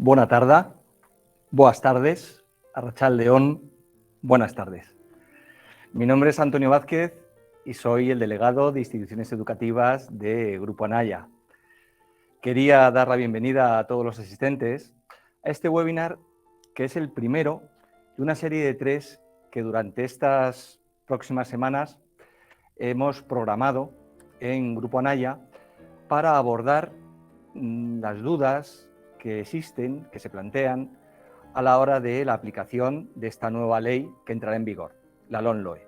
Buena tarde, boas tardes, Arratsaldeon, buenas tardes. Mi nombre es Antonio Vázquez y soy el delegado de instituciones educativas de Grupo Anaya. Quería dar la bienvenida a todos los asistentes a este webinar, que es el primero de una serie de 3 que durante estas próximas semanas hemos programado en Grupo Anaya para abordar las dudas que existen, que se plantean a la hora de la aplicación de esta nueva ley que entrará en vigor, la LOMLOE.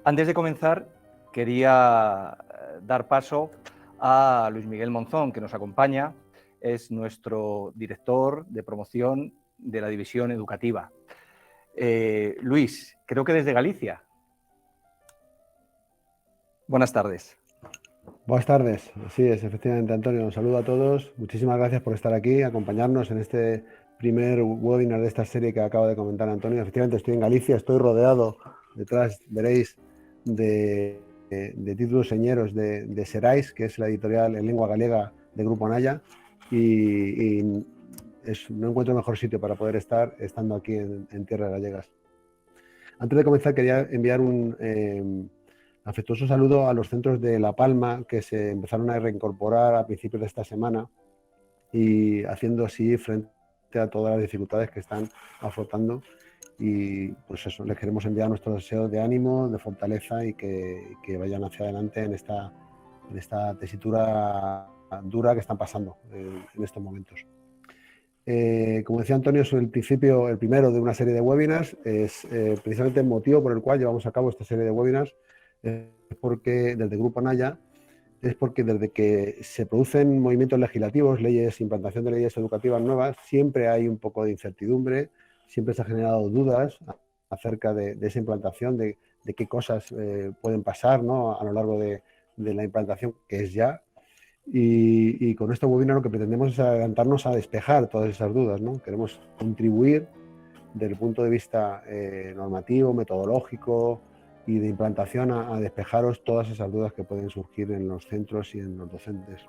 Antes de comenzar, quería dar paso a Luis Miguel Monzón, que nos acompaña, es nuestro director de promoción de la división educativa. Luis, creo que desde Galicia. Buenas tardes. Buenas tardes, así es, efectivamente, Antonio. Un saludo a todos. Muchísimas gracias por estar aquí, acompañarnos en este primer webinar de esta serie que acaba de comentar Antonio. Efectivamente, estoy en Galicia, estoy rodeado, detrás veréis, de títulos señeros de Serais, que es la editorial en lengua galega de Grupo Anaya, y no encuentro mejor sitio para poder estar estando aquí en tierras gallegas. Antes de comenzar, quería enviar un afectuoso saludo a los centros de La Palma que se empezaron a reincorporar a principios de esta semana y haciendo así frente a todas las dificultades que están afrontando, y pues eso, les queremos enviar nuestro deseo de ánimo, de fortaleza y que vayan hacia adelante en esta tesitura dura que están pasando en estos momentos. Como decía Antonio, es el primero de una serie de webinars. Es precisamente el motivo por el cual llevamos a cabo esta serie de webinars, porque desde Grupo Anaya, porque desde que se producen movimientos legislativos, leyes, implantación de leyes educativas nuevas, siempre hay un poco de incertidumbre, siempre se han generado dudas acerca de esa implantación, de qué cosas pueden pasar, ¿no?, a lo largo de la implantación, que es ya. Y con este webinar lo que pretendemos es adelantarnos a despejar todas esas dudas, ¿no? Queremos contribuir desde el punto de vista normativo, metodológico y de implantación a despejaros todas esas dudas que pueden surgir en los centros y en los docentes.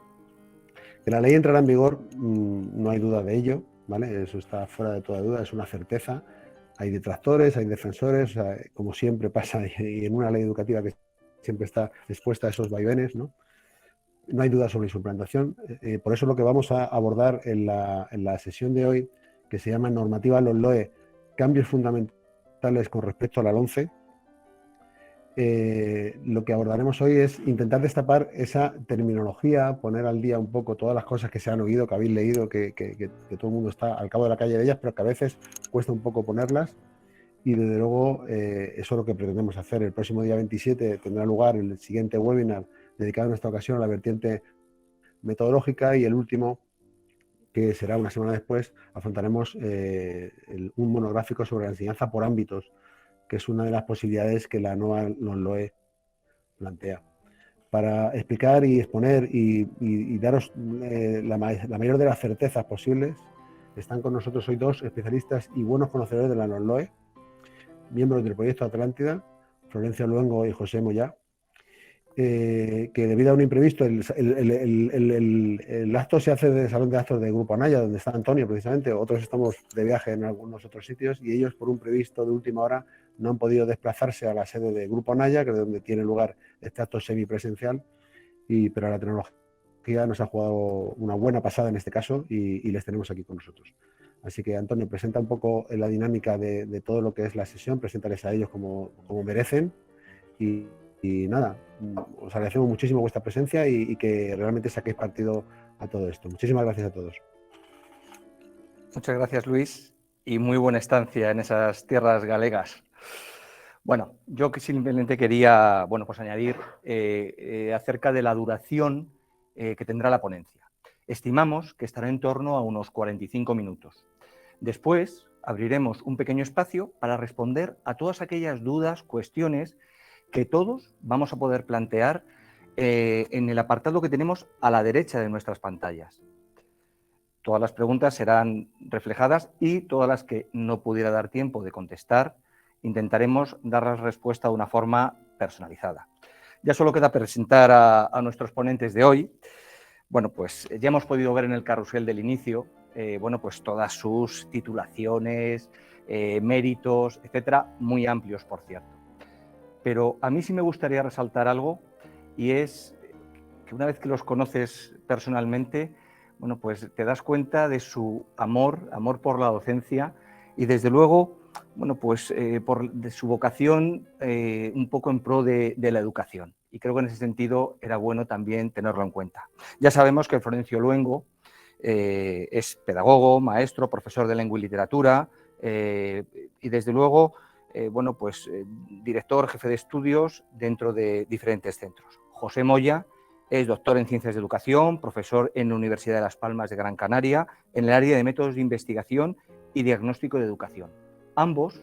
Que la ley entrará en vigor, no hay duda de ello, ¿vale? Eso está fuera de toda duda, es una certeza. Hay detractores, hay defensores, o sea, como siempre pasa y en una ley educativa que siempre está expuesta a esos vaivenes, ¿no? No hay duda sobre su implantación. Por eso lo que vamos a abordar en la sesión de hoy, que se llama Normativa LOMLOE, cambios fundamentales con respecto a la LOMCE, lo que abordaremos hoy es intentar destapar esa terminología, poner al día un poco todas las cosas que se han oído, que habéis leído, que todo el mundo está al cabo de la calle de ellas, pero que a veces cuesta un poco ponerlas. Y desde luego eso es lo que pretendemos hacer. El próximo día 27 tendrá lugar el siguiente webinar dedicado en esta ocasión a la vertiente metodológica, y el último, que será una semana después, afrontaremos un monográfico sobre la enseñanza por ámbitos, que es una de las posibilidades que la nueva LOMLOE plantea. Para explicar y exponer y daros la mayor de las certezas posibles, están con nosotros hoy 2 especialistas y buenos conocedores de la LOMLOE, miembros del proyecto Atlántida, Florencia Luengo y José Moyá, que debido a un imprevisto, el acto se hace en el Salón de Actos de Grupo Anaya, donde está Antonio precisamente. Otros estamos de viaje en algunos otros sitios, y ellos, por un imprevisto de última hora, no han podido desplazarse a la sede de Grupo Anaya, que es donde tiene lugar este acto semipresencial, pero la tecnología nos ha jugado una buena pasada en este caso, y les tenemos aquí con nosotros. Así que, Antonio, presenta un poco la dinámica de todo lo que es la sesión, preséntales a ellos como merecen, y nada, os agradecemos muchísimo vuestra presencia y que realmente saquéis partido a todo esto. Muchísimas gracias a todos. Muchas gracias, Luis, y muy buena estancia en esas tierras galegas. Bueno, yo que simplemente quería, pues añadir acerca de la duración que tendrá la ponencia. Estimamos que estará en torno a unos 45 minutos. Después abriremos un pequeño espacio para responder a todas aquellas dudas, cuestiones que todos vamos a poder plantear en el apartado que tenemos a la derecha de nuestras pantallas. Todas las preguntas serán reflejadas, y todas las que no pudiera dar tiempo de contestar, intentaremos darles respuesta de una forma personalizada. Ya solo queda presentar a nuestros ponentes de hoy. Bueno, pues ya hemos podido ver en el carrusel del inicio bueno, pues todas sus titulaciones, méritos, etcétera, muy amplios, por cierto. Pero a mí sí me gustaría resaltar algo, y es que una vez que los conoces personalmente, bueno, pues te das cuenta de su amor por la docencia y desde luego, bueno, pues de su vocación un poco en pro de la educación. Y creo que en ese sentido era bueno también tenerlo en cuenta. Ya sabemos que Florencio Luengo es pedagogo, maestro, profesor de lengua y literatura y desde luego, bueno, pues director, jefe de estudios dentro de diferentes centros. José Moya es doctor en Ciencias de Educación, profesor en la Universidad de Las Palmas de Gran Canaria, en el área de métodos de investigación y diagnóstico de educación. Ambos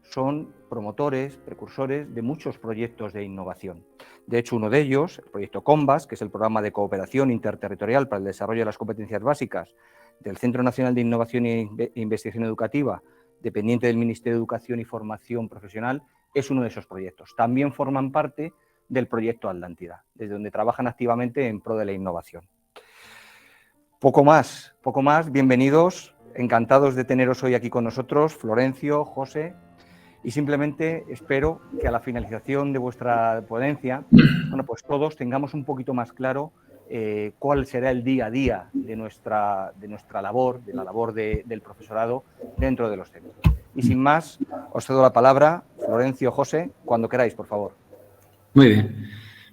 son promotores, precursores de muchos proyectos de innovación. De hecho, uno de ellos, el proyecto COMBAS, que es el programa de cooperación interterritorial para el desarrollo de las competencias básicas del Centro Nacional de Innovación e Investigación Educativa, dependiente del Ministerio de Educación y Formación Profesional, es uno de esos proyectos. También forman parte del proyecto Atlántida, desde donde trabajan activamente en pro de la innovación. Poco más, bienvenidos, encantados de teneros hoy aquí con nosotros, Florencio, José, y simplemente espero que a la finalización de vuestra ponencia, bueno, pues todos tengamos un poquito más claro cuál será el día a día de nuestra labor, de la labor del profesorado dentro de los centros. Y sin más, os cedo la palabra, Florencio, José, cuando queráis, por favor. Muy bien.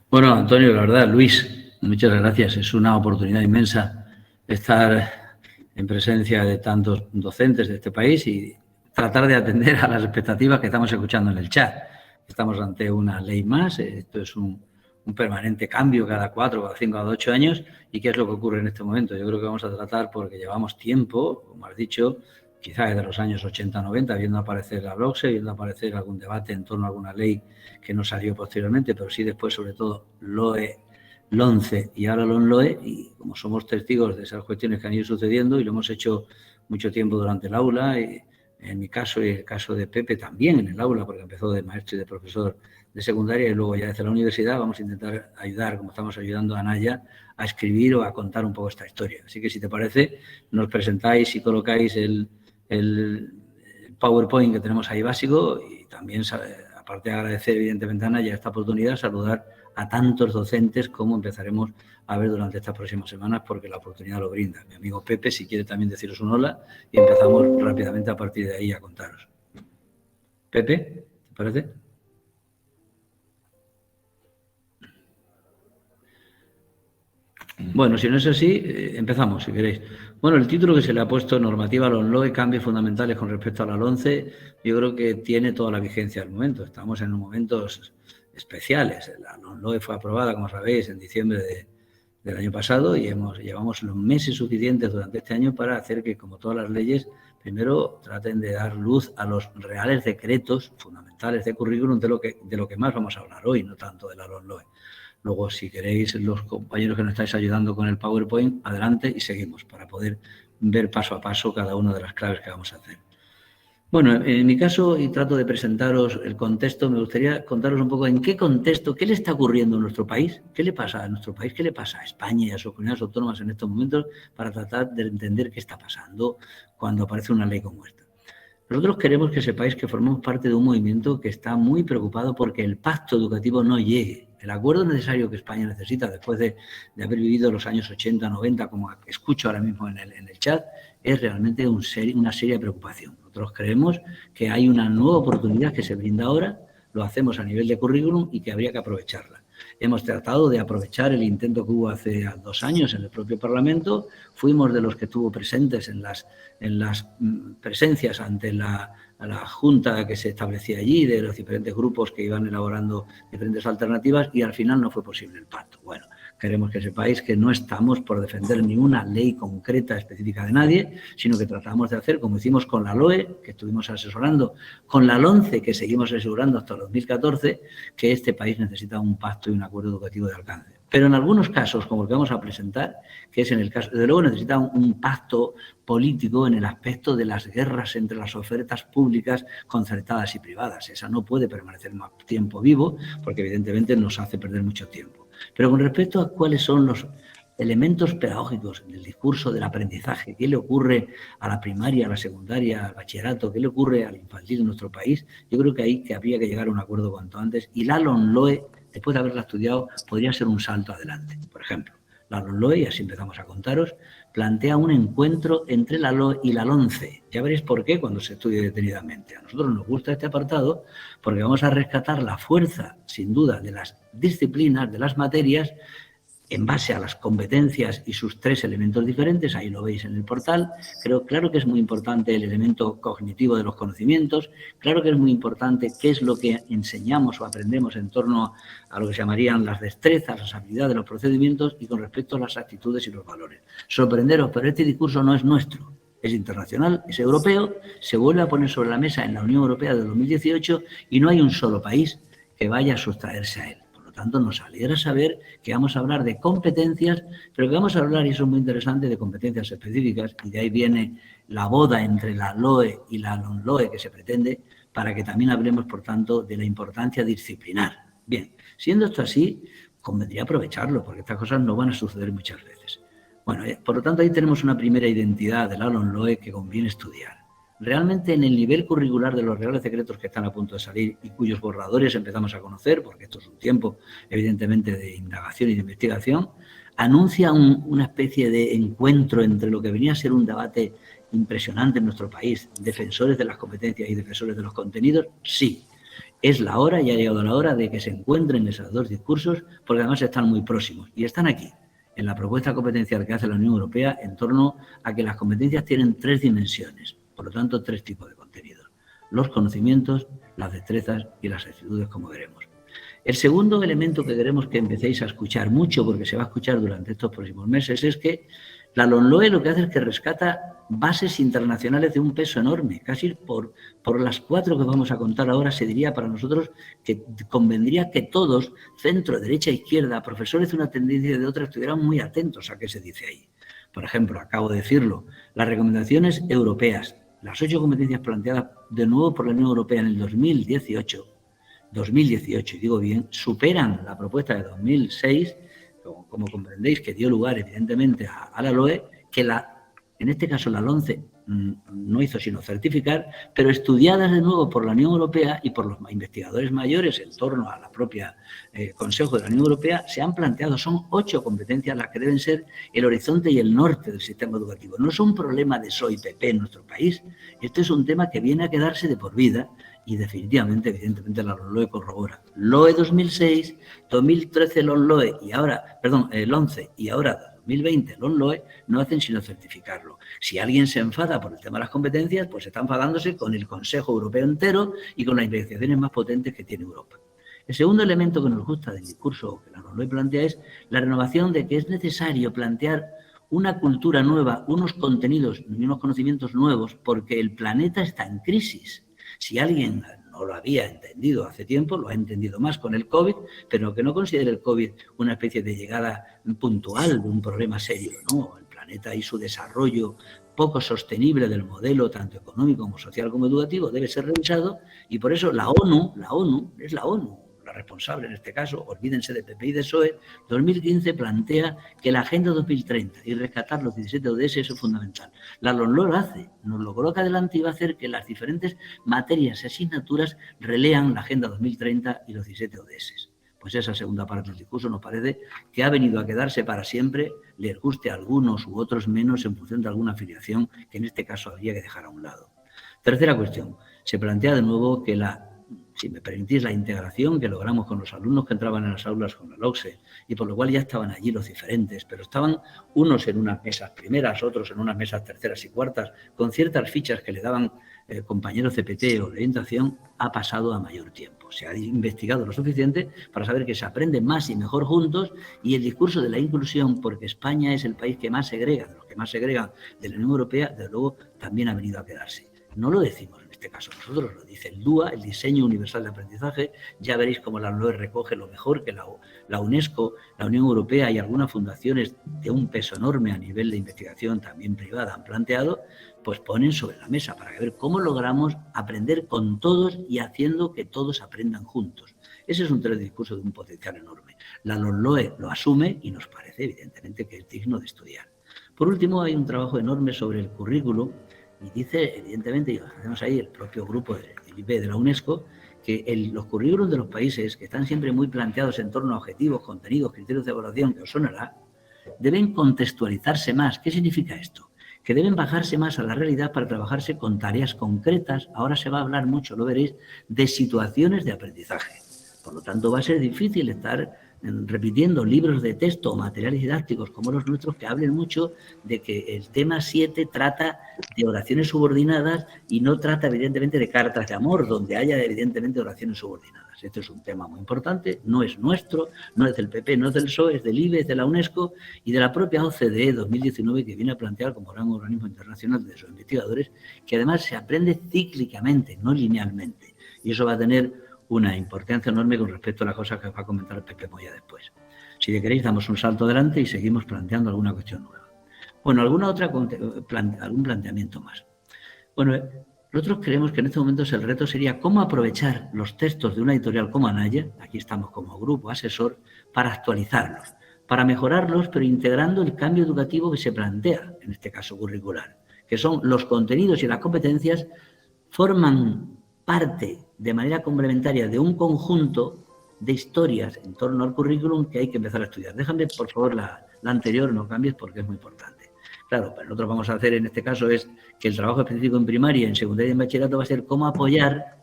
Bueno, Antonio, la verdad, Luis, muchas gracias. Es una oportunidad inmensa estar en presencia de tantos docentes de este país y tratar de atender a las expectativas que estamos escuchando en el chat. Estamos ante una ley más, esto es un permanente cambio cada 4, cada 5, cada 8 años. ¿Y qué es lo que ocurre en este momento? Yo creo que vamos a tratar, porque llevamos tiempo, como has dicho, quizás desde los años 80-90, viendo aparecer la LOCSE, viendo aparecer algún debate en torno a alguna ley que no salió posteriormente, pero sí después, sobre todo, LOE, LONCE y ahora LONLOE, y como somos testigos de esas cuestiones que han ido sucediendo y lo hemos hecho mucho tiempo durante el aula, y en mi caso y el caso de Pepe también en el aula, porque empezó de maestro y de profesor de secundaria y luego ya desde la universidad, vamos a intentar ayudar, como estamos ayudando a Naya, a escribir o a contar un poco esta historia. Así que si te parece, nos presentáis y colocáis el PowerPoint que tenemos ahí básico y también, aparte de agradecer evidentemente a Naya esta oportunidad, saludar a tantos docentes como empezaremos a ver durante estas próximas semanas porque la oportunidad lo brinda. Mi amigo Pepe, si quiere también deciros un hola y empezamos rápidamente a partir de ahí a contaros. Pepe, ¿te parece? Bueno, si no es así, empezamos, si queréis. Bueno, el título que se le ha puesto, Normativa LONLOE, cambios fundamentales con respecto a la LONCE, yo creo que tiene toda la vigencia del momento. Estamos en momentos especiales. La LONLOE fue aprobada, como sabéis, en diciembre del año pasado y llevamos los meses suficientes durante este año para hacer que, como todas las leyes, primero traten de dar luz a los reales decretos fundamentales de currículum de lo que más vamos a hablar hoy, no tanto de la LONLOE. Luego, si queréis, los compañeros que nos estáis ayudando con el PowerPoint, adelante y seguimos para poder ver paso a paso cada una de las claves que vamos a hacer. Bueno, en mi caso, y trato de presentaros el contexto, me gustaría contaros un poco en qué contexto, qué le está ocurriendo a nuestro país, qué le pasa a nuestro país, qué le pasa a España y a sus comunidades autónomas en estos momentos para tratar de entender qué está pasando cuando aparece una ley como esta. Nosotros queremos que sepáis que formamos parte de un movimiento que está muy preocupado porque el pacto educativo no llegue. El acuerdo necesario que España necesita después de haber vivido los años 80, 90, como escucho ahora mismo en el chat, es realmente una seria preocupación. Nosotros creemos que hay una nueva oportunidad que se brinda ahora, lo hacemos a nivel de currículum y que habría que aprovecharla. Hemos tratado de aprovechar el intento que hubo hace 2 años en el propio Parlamento. Fuimos de los que estuvo presentes en las presencias ante la junta que se establecía allí, de los diferentes grupos que iban elaborando diferentes alternativas y al final no fue posible el pacto. Bueno, queremos que sepáis que no estamos por defender ninguna ley concreta específica de nadie, sino que tratamos de hacer, como hicimos con la LOE, que estuvimos asesorando, con la LONCE, que seguimos asesorando hasta el 2014, que este país necesita un pacto y un acuerdo educativo de alcance. Pero en algunos casos, como el que vamos a presentar, que es en el caso, desde luego necesita un pacto político en el aspecto de las guerras entre las ofertas públicas concertadas y privadas. Esa no puede permanecer más tiempo vivo porque evidentemente nos hace perder mucho tiempo. Pero con respecto a cuáles son elementos pedagógicos del discurso del aprendizaje, qué le ocurre a la primaria, a la secundaria, al bachillerato, qué le ocurre al infantil en nuestro país, yo creo que ahí que habría que llegar a un acuerdo cuanto antes. Y la LOMLOE, después de haberla estudiado, podría ser un salto adelante. Por ejemplo, la LOMLOE, y así empezamos a contaros, plantea un encuentro entre la LOE y la LONCE. Ya veréis por qué cuando se estudie detenidamente. A nosotros nos gusta este apartado porque vamos a rescatar la fuerza, sin duda, de las disciplinas, de las materias, en base a las competencias y sus 3 elementos diferentes, ahí lo veis en el portal. Claro que es muy importante el elemento cognitivo de los conocimientos, claro que es muy importante qué es lo que enseñamos o aprendemos en torno a lo que se llamarían las destrezas, las habilidades, los procedimientos y con respecto a las actitudes y los valores. Sorprenderos, pero este discurso no es nuestro, es internacional, es europeo, se vuelve a poner sobre la mesa en la Unión Europea de 2018 y no hay un solo país que vaya a sustraerse a él. Por lo tanto, nos alegra saber que vamos a hablar de competencias, pero que vamos a hablar, y eso es muy interesante, de competencias específicas, y de ahí viene la boda entre la LOE y la LOMLOE que se pretende, para que también hablemos, por tanto, de la importancia disciplinar. Bien, siendo esto así, convendría aprovecharlo, porque estas cosas no van a suceder muchas veces. Bueno, por lo tanto, ahí tenemos una primera identidad de la LOMLOE que conviene estudiar. Realmente en el nivel curricular de los Reales Decretos que están a punto de salir y cuyos borradores empezamos a conocer, porque esto es un tiempo evidentemente de indagación y de investigación, anuncia una especie de encuentro entre lo que venía a ser un debate impresionante en nuestro país, defensores de las competencias y defensores de los contenidos. Sí, es la hora y ha llegado la hora de que se encuentren esos 2 discursos, porque además están muy próximos y están aquí, en la propuesta competencial que hace la Unión Europea en torno a que las competencias tienen 3 dimensiones. Por lo tanto, 3 tipos de contenidos: los conocimientos, las destrezas y las actitudes, como veremos. El segundo elemento que queremos que empecéis a escuchar mucho, porque se va a escuchar durante estos próximos meses, es que la LOMLOE lo que hace es que rescata bases internacionales de un peso enorme. Casi por las 4 que vamos a contar ahora, se diría para nosotros que convendría que todos, centro, derecha, izquierda, profesores de una tendencia y de otra, estuvieran muy atentos a qué se dice ahí. Por ejemplo, acabo de decirlo, las recomendaciones europeas, las 8 competencias planteadas de nuevo por la Unión Europea en el 2018, y digo bien, superan la propuesta de 2006, como comprendéis, que dio lugar evidentemente a la LOE, que en este caso la LONCE no hizo sino certificar, pero estudiadas de nuevo por la Unión Europea y por los investigadores mayores en torno a la propia Consejo de la Unión Europea, se han planteado, son 8 competencias las que deben ser el horizonte y el norte del sistema educativo. No es un problema de PSOE y PP en nuestro país, esto es un tema que viene a quedarse de por vida y definitivamente, evidentemente, la LOMLOE corrobora. LOE 2006, 2013 LOMLOE y ahora, perdón, el 11 y ahora 2020 LOMLOE no hacen sino certificarlo. Si alguien se enfada por el tema de las competencias, pues está enfadándose con el Consejo Europeo entero y con las investigaciones más potentes que tiene Europa. El segundo elemento que nos gusta del discurso que la LOMLOE plantea es la renovación de que es necesario plantear una cultura nueva, unos contenidos y unos conocimientos nuevos, porque el planeta está en crisis. Si alguien no lo había entendido hace tiempo, lo ha entendido más con el COVID, pero que no considere el COVID una especie de llegada puntual de un problema serio, ¿no? El planeta y su desarrollo poco sostenible del modelo, tanto económico como social como educativo, debe ser revisado, y por eso la ONU, la responsable en este caso, olvídense de PP y de PSOE, 2015 plantea que la Agenda 2030 y rescatar los 17 ODS es fundamental. La LOMLOE lo hace, nos lo coloca adelante y va a hacer que las diferentes materias y asignaturas relean la Agenda 2030 y los 17 ODS. Pues esa segunda parte del discurso nos parece que ha venido a quedarse para siempre, les guste a algunos u otros menos en función de alguna afiliación que en este caso habría que dejar a un lado. Tercera cuestión, se plantea de nuevo que si me permitís, la integración que logramos con los alumnos que entraban en las aulas con la LOCSE, y por lo cual ya estaban allí los diferentes, pero estaban unos en unas mesas primeras, otros en unas mesas terceras y cuartas, con ciertas fichas que le daban compañeros CPT o de orientación, ha pasado a mayor tiempo. Se ha investigado lo suficiente para saber que se aprende más y mejor juntos, y el discurso de la inclusión, porque España es el país que más segrega, de los que más segregan de la Unión Europea, desde luego también ha venido a quedarse. No lo decimos en este caso nosotros, lo dice el DUA, el Diseño Universal de Aprendizaje. Ya veréis cómo la LOE recoge lo mejor que la UNESCO, la Unión Europea y algunas fundaciones de un peso enorme a nivel de investigación también privada han planteado, pues ponen sobre la mesa para ver cómo logramos aprender con todos y haciendo que todos aprendan juntos. Ese es un telediscurso de un potencial enorme. La LOMLOE lo asume y nos parece, evidentemente, que es digno de estudiar. Por último, hay un trabajo enorme sobre el currículo y dice, evidentemente, y lo hacemos ahí, el propio grupo del IP de la UNESCO, que los currículos de los países, que están siempre muy planteados en torno a objetivos, contenidos, criterios de evaluación, que os sonará, deben contextualizarse más. ¿Qué significa esto? Que deben bajarse más a la realidad para trabajarse con tareas concretas. Ahora se va a hablar mucho, lo veréis, de situaciones de aprendizaje. Por lo tanto, va a ser difícil estar repitiendo libros de texto o materiales didácticos como los nuestros que hablen mucho de que el tema 7 trata de oraciones subordinadas y no trata evidentemente de cartas de amor, donde haya evidentemente oraciones subordinadas. Este es un tema muy importante, no es nuestro, no es del PP, no es del PSOE, es del IBE, es de la UNESCO y de la propia OCDE 2019 que viene a plantear como gran organismo internacional de sus investigadores que además se aprende cíclicamente, no linealmente. Y eso va a tener una importancia enorme con respecto a las cosas que va a comentar Pepe Moya después. Si queréis, damos un salto adelante y seguimos planteando alguna cuestión nueva. Bueno, algún planteamiento más. Bueno, nosotros creemos que en este momento el reto sería cómo aprovechar los textos de una editorial como Anaya, aquí estamos como grupo asesor, para actualizarlos, para mejorarlos, pero integrando el cambio educativo que se plantea, en este caso curricular, que son los contenidos y las competencias forman parte de manera complementaria de un conjunto de historias en torno al currículum que hay que empezar a estudiar. Déjame, por favor, la anterior, no cambies porque es muy importante. Claro, lo que nosotros vamos a hacer en este caso es que el trabajo específico en primaria, en secundaria y en bachillerato va a ser cómo apoyar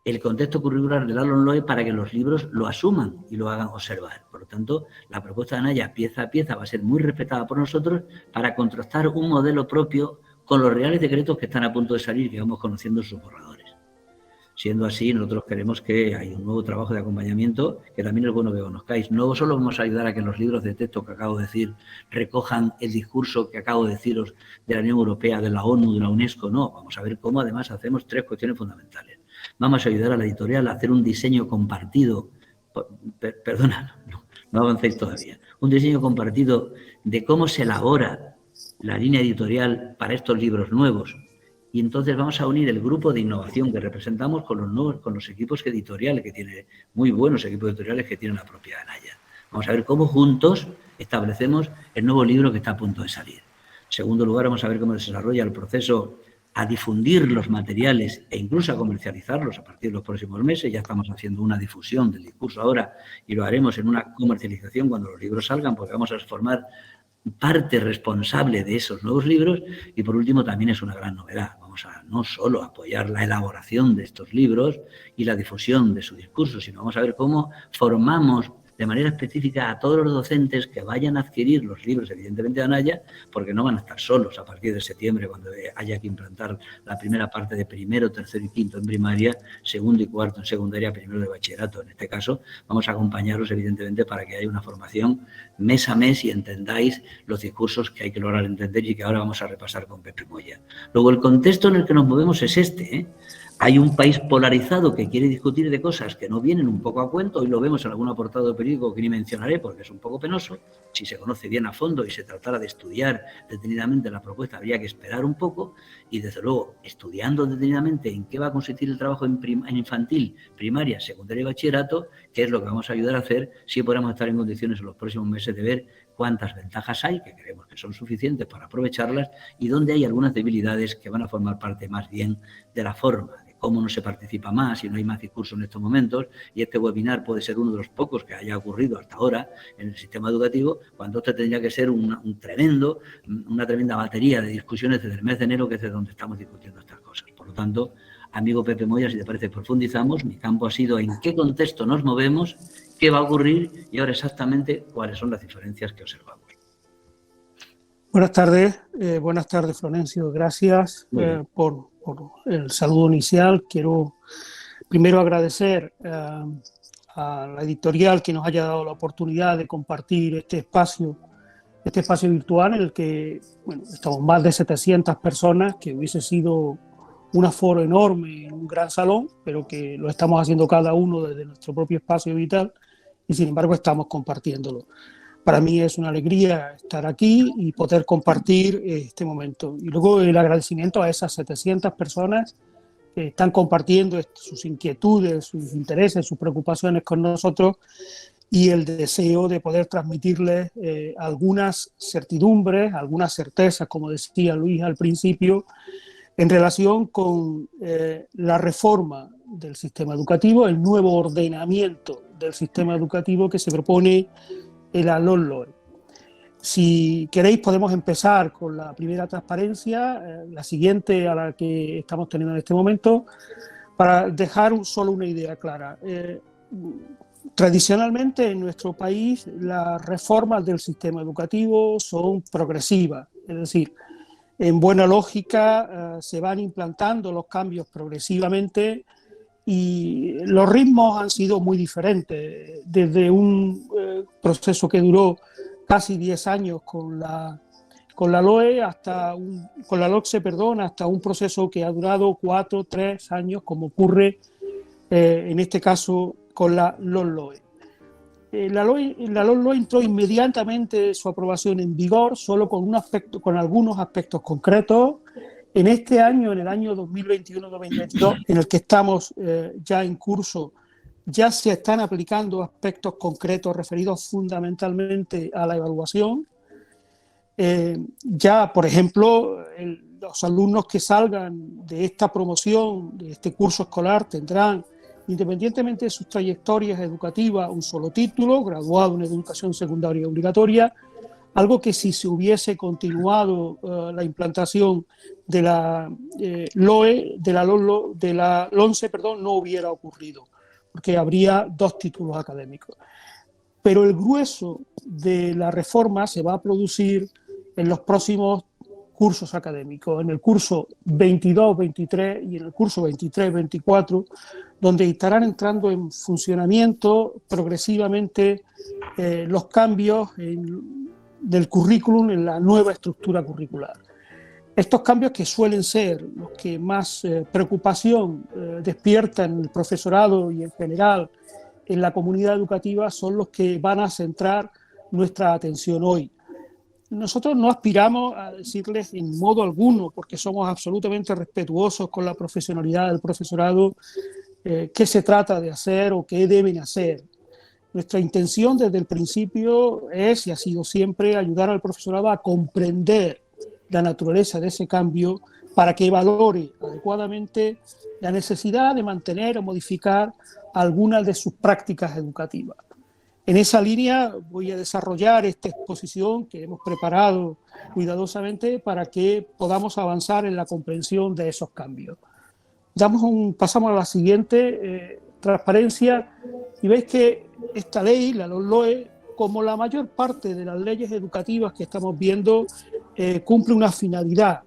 el contexto curricular de la LOMLOE para que los libros lo asuman y lo hagan observar. Por lo tanto, la propuesta de Anaya, pieza a pieza, va a ser muy respetada por nosotros para contrastar un modelo propio con los reales decretos que están a punto de salir y que vamos conociendo sus borradores. Siendo así, nosotros queremos que hay un nuevo trabajo de acompañamiento que también es bueno que conozcáis. No solo vamos a ayudar a que los libros de texto que acabo de decir recojan el discurso que acabo de deciros de la Unión Europea, de la ONU, de la UNESCO, no. Vamos a ver cómo además hacemos 3 cuestiones fundamentales. Vamos a ayudar a la editorial a hacer un diseño compartido, perdona, no avancéis todavía, un diseño compartido de cómo se elabora la línea editorial para estos libros nuevos. Y entonces vamos a unir el grupo de innovación que representamos con los equipos editoriales, que tiene muy buenos equipos editoriales que tiene la propia Anaya. Vamos a ver cómo juntos establecemos el nuevo libro que está a punto de salir. En segundo lugar, vamos a ver cómo se desarrolla el proceso a difundir los materiales e incluso a comercializarlos a partir de los próximos meses. Ya estamos haciendo una difusión del discurso ahora y lo haremos en una comercialización cuando los libros salgan, porque vamos a formar parte responsable de esos nuevos libros. Y por último, también es una gran novedad. Vamos a no solo apoyar la elaboración de estos libros y la difusión de su discurso, sino vamos a ver cómo formamos de manera específica a todos los docentes que vayan a adquirir los libros, evidentemente de Anaya, porque no van a estar solos a partir de septiembre, cuando haya que implantar la primera parte de primero, tercero y quinto en primaria, segundo y cuarto en secundaria, primero de bachillerato. En este caso, vamos a acompañaros, evidentemente, para que haya una formación mes a mes y entendáis los discursos que hay que lograr entender y que ahora vamos a repasar con Pepe Moya. Luego, el contexto en el que nos movemos es este, Hay un país polarizado que quiere discutir de cosas que no vienen un poco a cuento. Hoy lo vemos en algún apartado de periódico que ni mencionaré porque es un poco penoso. Si se conoce bien a fondo y se tratara de estudiar detenidamente la propuesta, habría que esperar un poco y, desde luego, estudiando detenidamente en qué va a consistir el trabajo en infantil, primaria, secundaria y bachillerato, que es lo que vamos a ayudar a hacer si podamos estar en condiciones en los próximos meses de ver cuántas ventajas hay, que creemos que son suficientes para aprovecharlas, y dónde hay algunas debilidades que van a formar parte más bien de la forma, de cómo no se participa más y no hay más discurso en estos momentos, y este webinar puede ser uno de los pocos que haya ocurrido hasta ahora en el sistema educativo, cuando este tendría que ser una tremenda batería de discusiones desde el mes de enero, que es de donde estamos discutiendo estas cosas. Por lo tanto, amigo Pepe Moya, si te parece, profundizamos. Mi campo ha sido en qué contexto nos movemos, qué va a ocurrir y ahora exactamente cuáles son las diferencias que observamos. Buenas tardes, Florencio. Gracias por el saludo inicial. Quiero primero agradecer a la editorial que nos haya dado la oportunidad de compartir este espacio virtual en el que estamos más de 700 personas, que hubiese sido un aforo enorme en un gran salón, pero que lo estamos haciendo cada uno desde nuestro propio espacio vital y sin embargo estamos compartiéndolo. Para mí es una alegría estar aquí y poder compartir este momento. Y luego el agradecimiento a esas 700 personas que están compartiendo sus inquietudes, sus intereses, sus preocupaciones con nosotros, y el deseo de poder transmitirles algunas certidumbres, algunas certezas, como decía Luis al principio, en relación con la reforma del sistema educativo, el nuevo ordenamiento del sistema educativo que se propone en la LOMLOE. Si queréis podemos empezar con la primera transparencia, la siguiente a la que estamos teniendo en este momento, para dejar solo una idea clara. Tradicionalmente en nuestro país las reformas del sistema educativo son progresivas, es decir, en buena lógica se van implantando los cambios progresivamente y los ritmos han sido muy diferentes, desde un proceso que duró casi 10 años con la LOE con la LOCSE, hasta un proceso que ha durado 4 o 3 años, como ocurre en este caso con la LOMLOE. La LOMLOE entró inmediatamente su aprobación en vigor, solo con algunos aspectos concretos. En este año, en el año 2021-2022, en el que estamos ya en curso, ya se están aplicando aspectos concretos referidos fundamentalmente a la evaluación. Ya, por ejemplo, los alumnos que salgan de esta promoción, de este curso escolar, tendrán, independientemente de sus trayectorias educativas, un solo título, graduado en educación secundaria obligatoria, algo que si se hubiese continuado la implantación de la LOE, de la LOMCE, no hubiera ocurrido, porque habría 2 títulos académicos. Pero el grueso de la reforma se va a producir en los próximos cursos académicos, en el curso 22-23 y en el curso 23-24, donde estarán entrando en funcionamiento progresivamente los cambios del currículum en la nueva estructura curricular. Estos cambios, que suelen ser los que más preocupación despiertan en el profesorado y en general en la comunidad educativa, son los que van a centrar nuestra atención hoy. Nosotros no aspiramos a decirles en modo alguno, porque somos absolutamente respetuosos con la profesionalidad del profesorado, qué se trata de hacer o qué deben hacer. Nuestra intención desde el principio es, y ha sido siempre, ayudar al profesorado a comprender la naturaleza de ese cambio para que valore adecuadamente la necesidad de mantener o modificar algunas de sus prácticas educativas. En esa línea voy a desarrollar esta exposición que hemos preparado cuidadosamente para que podamos avanzar en la comprensión de esos cambios. Pasamos a la siguiente transparencia, y veis que esta ley, la LOMLOE, como la mayor parte de las leyes educativas que estamos viendo, cumple una finalidad,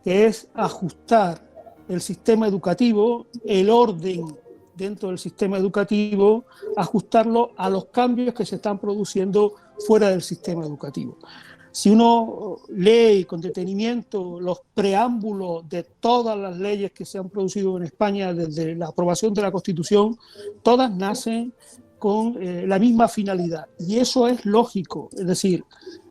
que es ajustar el sistema educativo, el orden dentro del sistema educativo, ajustarlo a los cambios que se están produciendo fuera del sistema educativo. Si uno lee con detenimiento los preámbulos de todas las leyes que se han producido en España desde la aprobación de la Constitución, todas nacen con la misma finalidad, y eso es lógico, es decir,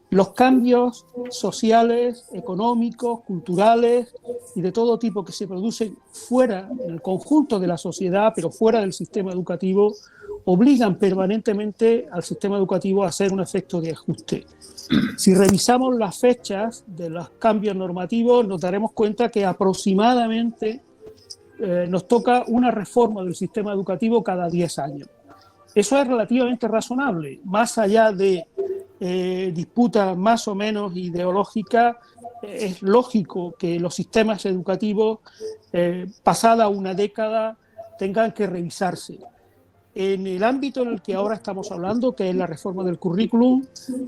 los cambios sociales, económicos, culturales y de todo tipo que se producen fuera, en el conjunto de la sociedad, pero fuera del sistema educativo, obligan permanentemente al sistema educativo a hacer un efecto de ajuste. Si revisamos las fechas de los cambios normativos, nos daremos cuenta que aproximadamente nos toca una reforma del sistema educativo cada 10 años. Eso es relativamente razonable, más allá de disputas más o menos ideológicas. Es lógico que los sistemas educativos, pasada una década, tengan que revisarse. En el ámbito en el que ahora estamos hablando, que es la reforma del currículum,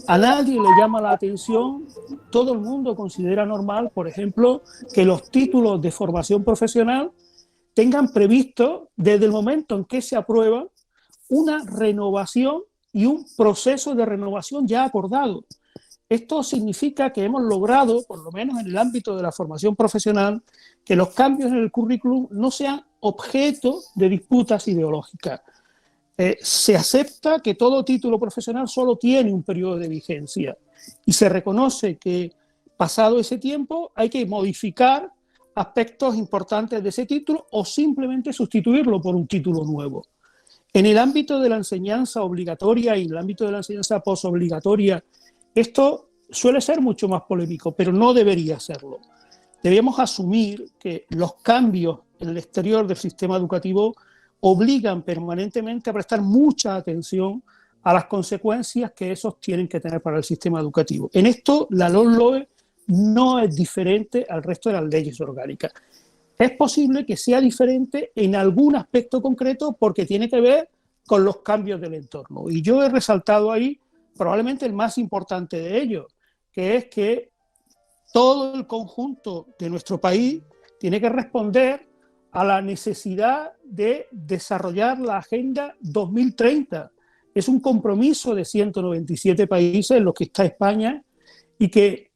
a nadie le llama la atención. Todo el mundo considera normal, por ejemplo, que los títulos de formación profesional tengan previsto, desde el momento en que se aprueba, una renovación y un proceso de renovación ya acordado. Esto significa que hemos logrado, por lo menos en el ámbito de la formación profesional, que los cambios en el currículum no sean objeto de disputas ideológicas. Se acepta que todo título profesional solo tiene un periodo de vigencia y se reconoce que, pasado ese tiempo, hay que modificar aspectos importantes de ese título o simplemente sustituirlo por un título nuevo. En el ámbito de la enseñanza obligatoria y en el ámbito de la enseñanza posobligatoria, esto suele ser mucho más polémico, pero no debería serlo. Debemos asumir que los cambios en el exterior del sistema educativo obligan permanentemente a prestar mucha atención a las consecuencias que esos tienen que tener para el sistema educativo. En esto, la LOMLOE no es diferente al resto de las leyes orgánicas. Es posible que sea diferente en algún aspecto concreto porque tiene que ver con los cambios del entorno. Y yo he resaltado ahí probablemente el más importante de ellos, que es que todo el conjunto de nuestro país tiene que responder a la necesidad de desarrollar la Agenda 2030. Es un compromiso de 197 países en los que está España y que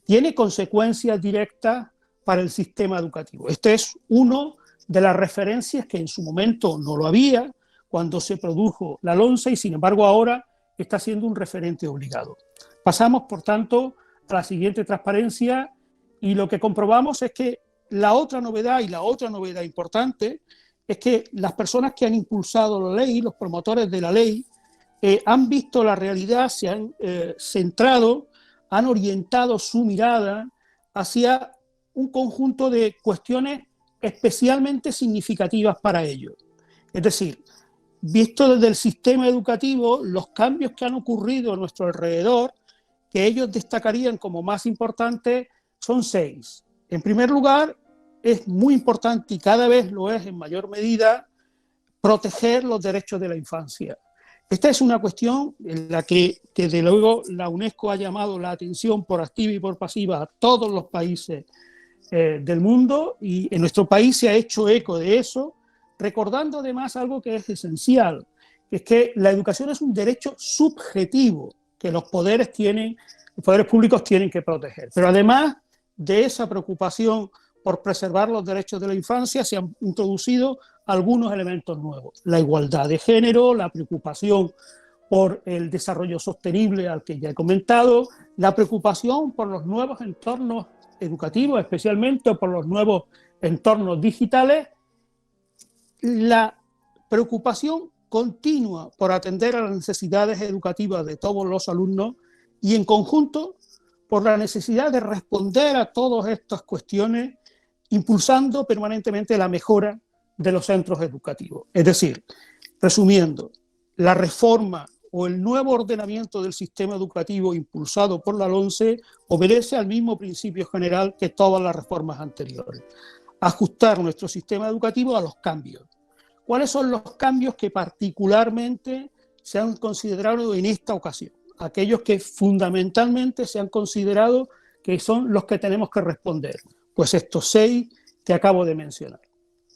tiene consecuencias directas para el sistema educativo. Este es uno de las referencias que en su momento no lo había cuando se produjo la LOMCE y sin embargo ahora está siendo un referente obligado. Pasamos, por tanto, a la siguiente transparencia y lo que comprobamos es que la otra novedad importante es que las personas que han impulsado la ley, los promotores de la ley, han visto la realidad, se han centrado, han orientado su mirada hacia un conjunto de cuestiones especialmente significativas para ellos. Es decir, visto desde el sistema educativo, los cambios que han ocurrido a nuestro alrededor, que ellos destacarían como más importantes, son 6. En primer lugar, es muy importante y cada vez lo es en mayor medida proteger los derechos de la infancia. Esta es una cuestión en la que, desde luego, la UNESCO ha llamado la atención por activa y por pasiva a todos los países del mundo y en nuestro país se ha hecho eco de eso, recordando además algo que es esencial, que es que la educación es un derecho subjetivo que los poderes públicos tienen que proteger. Pero además de esa preocupación por preservar los derechos de la infancia, se han introducido algunos elementos nuevos. La igualdad de género, la preocupación por el desarrollo sostenible al que ya he comentado, la preocupación por los nuevos entornos educativos, especialmente por los nuevos entornos digitales, la preocupación continua por atender a las necesidades educativas de todos los alumnos y en conjunto por la necesidad de responder a todas estas cuestiones impulsando permanentemente la mejora de los centros educativos. Es decir, resumiendo, la reforma o el nuevo ordenamiento del sistema educativo impulsado por la LOMCE obedece al mismo principio general que todas las reformas anteriores: ajustar nuestro sistema educativo a los cambios. ¿Cuáles son los cambios que particularmente se han considerado en esta ocasión? Aquellos que fundamentalmente se han considerado que son los que tenemos que responder. Pues estos 6 que acabo de mencionar.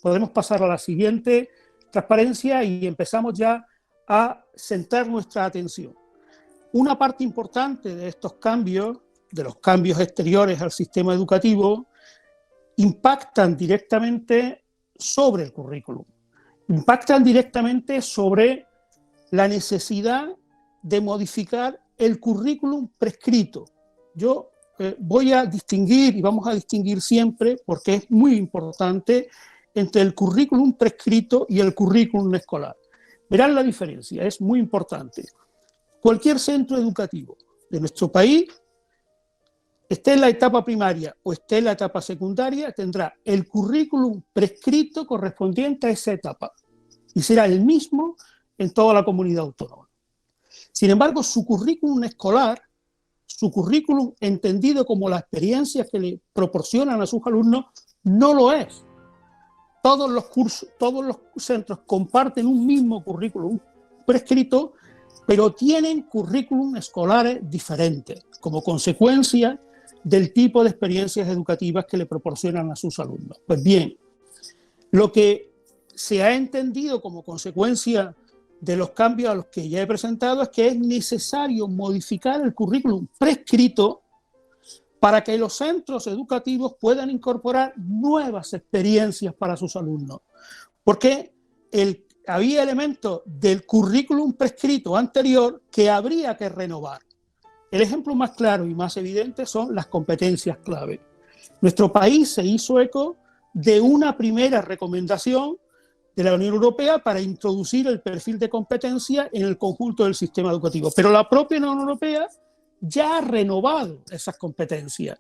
Podemos pasar a la siguiente transparencia y empezamos ya a centrar nuestra atención. Una parte importante de estos cambios, de los cambios exteriores al sistema educativo, impactan directamente sobre el currículum. Impactan directamente sobre la necesidad de modificar el currículum prescrito. Yo voy a distinguir y vamos a distinguir siempre, porque es muy importante, entre el currículum prescrito y el currículum escolar. Verán la diferencia, es muy importante. Cualquier centro educativo de nuestro país, esté en la etapa primaria o esté en la etapa secundaria, tendrá el currículum prescrito correspondiente a esa etapa y será el mismo en toda la comunidad autónoma. Sin embargo, su currículum escolar, su currículum entendido como las experiencias que le proporcionan a sus alumnos, no lo es. Todos los cursos, todos los centros comparten un mismo currículum prescrito, pero tienen currículum escolares diferentes, como consecuencia del tipo de experiencias educativas que le proporcionan a sus alumnos. Pues bien, lo que se ha entendido como consecuencia de los cambios a los que ya he presentado es que es necesario modificar el currículum prescrito para que los centros educativos puedan incorporar nuevas experiencias para sus alumnos. Porque había elementos del currículum prescrito anterior que habría que renovar. El ejemplo más claro y más evidente son las competencias clave. Nuestro país se hizo eco de una primera recomendación de la Unión Europea para introducir el perfil de competencia en el conjunto del sistema educativo. Pero la propia Unión Europea ya ha renovado esas competencias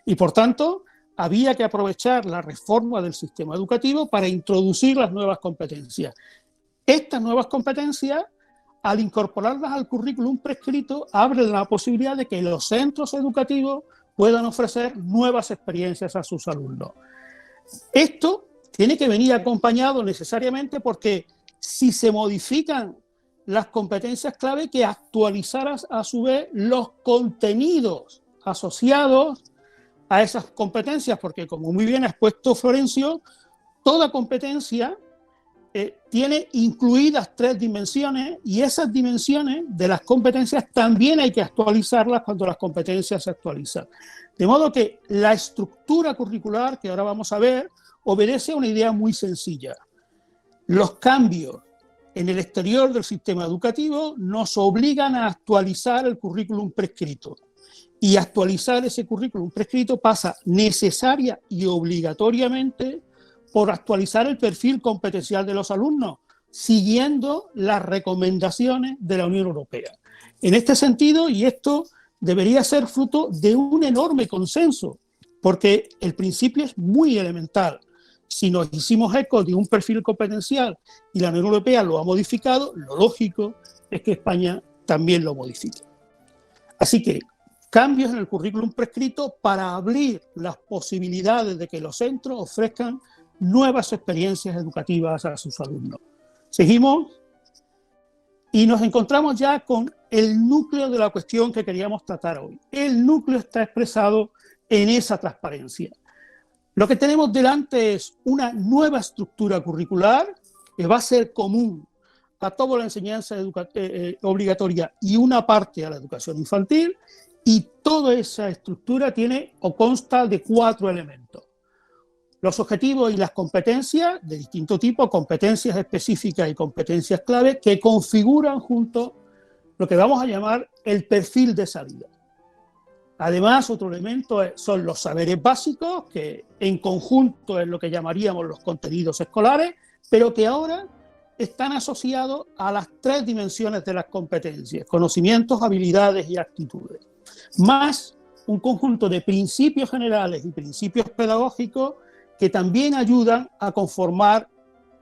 y, por tanto, había que aprovechar la reforma del sistema educativo para introducir las nuevas competencias. Estas nuevas competencias, al incorporarlas al currículum prescrito, abren la posibilidad de que los centros educativos puedan ofrecer nuevas experiencias a sus alumnos. Esto tiene que venir acompañado necesariamente porque si se modifican las competencias clave, que actualizar a su vez los contenidos asociados a esas competencias, porque como muy bien ha expuesto Florencio, toda competencia tiene incluidas 3 dimensiones y esas dimensiones de las competencias también hay que actualizarlas cuando las competencias se actualizan. De modo que la estructura curricular que ahora vamos a ver obedece a una idea muy sencilla. Los cambios en el exterior del sistema educativo nos obligan a actualizar el currículum prescrito. Y actualizar ese currículum prescrito pasa necesaria y obligatoriamente por actualizar el perfil competencial de los alumnos, siguiendo las recomendaciones de la Unión Europea. En este sentido, y esto debería ser fruto de un enorme consenso, porque el principio es muy elemental. Si nos hicimos eco de un perfil competencial y la Unión Europea lo ha modificado, lo lógico es que España también lo modifique. Así que cambios en el currículum prescrito para abrir las posibilidades de que los centros ofrezcan nuevas experiencias educativas a sus alumnos. Seguimos y nos encontramos ya con el núcleo de la cuestión que queríamos tratar hoy. El núcleo está expresado en esa transparencia. Lo que tenemos delante es una nueva estructura curricular que va a ser común a toda la enseñanza obligatoria y una parte a la educación infantil, y toda esa estructura tiene o consta de 4 elementos. Los objetivos y las competencias de distinto tipo, competencias específicas y competencias clave, que configuran junto lo que vamos a llamar el perfil de salida. Además, otro elemento son los saberes básicos, que en conjunto es lo que llamaríamos los contenidos escolares, pero que ahora están asociados a las 3 dimensiones de las competencias: conocimientos, habilidades y actitudes, más un conjunto de principios generales y principios pedagógicos que también ayudan a conformar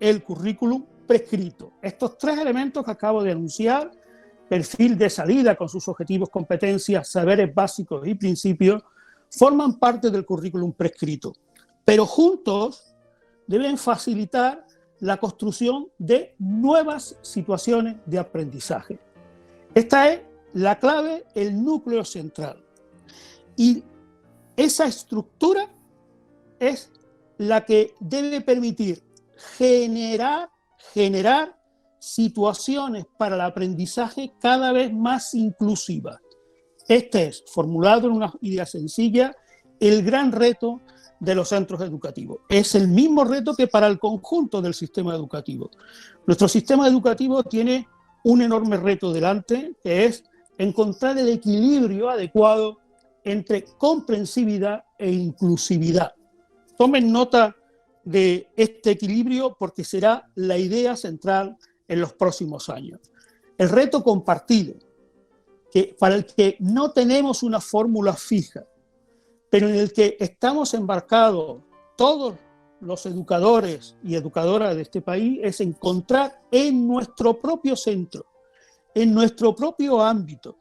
el currículum prescrito. Estos 3 elementos que acabo de anunciar, perfil de salida con sus objetivos, competencias, saberes básicos y principios, forman parte del currículum prescrito, pero juntos deben facilitar la construcción de nuevas situaciones de aprendizaje. Esta es la clave, el núcleo central. Y esa estructura es la que debe permitir generar situaciones para el aprendizaje cada vez más inclusivas. Este es, formulado en una idea sencilla, el gran reto de los centros educativos. Es el mismo reto que para el conjunto del sistema educativo. Nuestro sistema educativo tiene un enorme reto delante, que es encontrar el equilibrio adecuado entre comprensividad e inclusividad. Tomen nota de este equilibrio porque será la idea central en los próximos años. El reto compartido, para el que no tenemos una fórmula fija, pero en el que estamos embarcados todos los educadores y educadoras de este país, es encontrar en nuestro propio centro, en nuestro propio ámbito,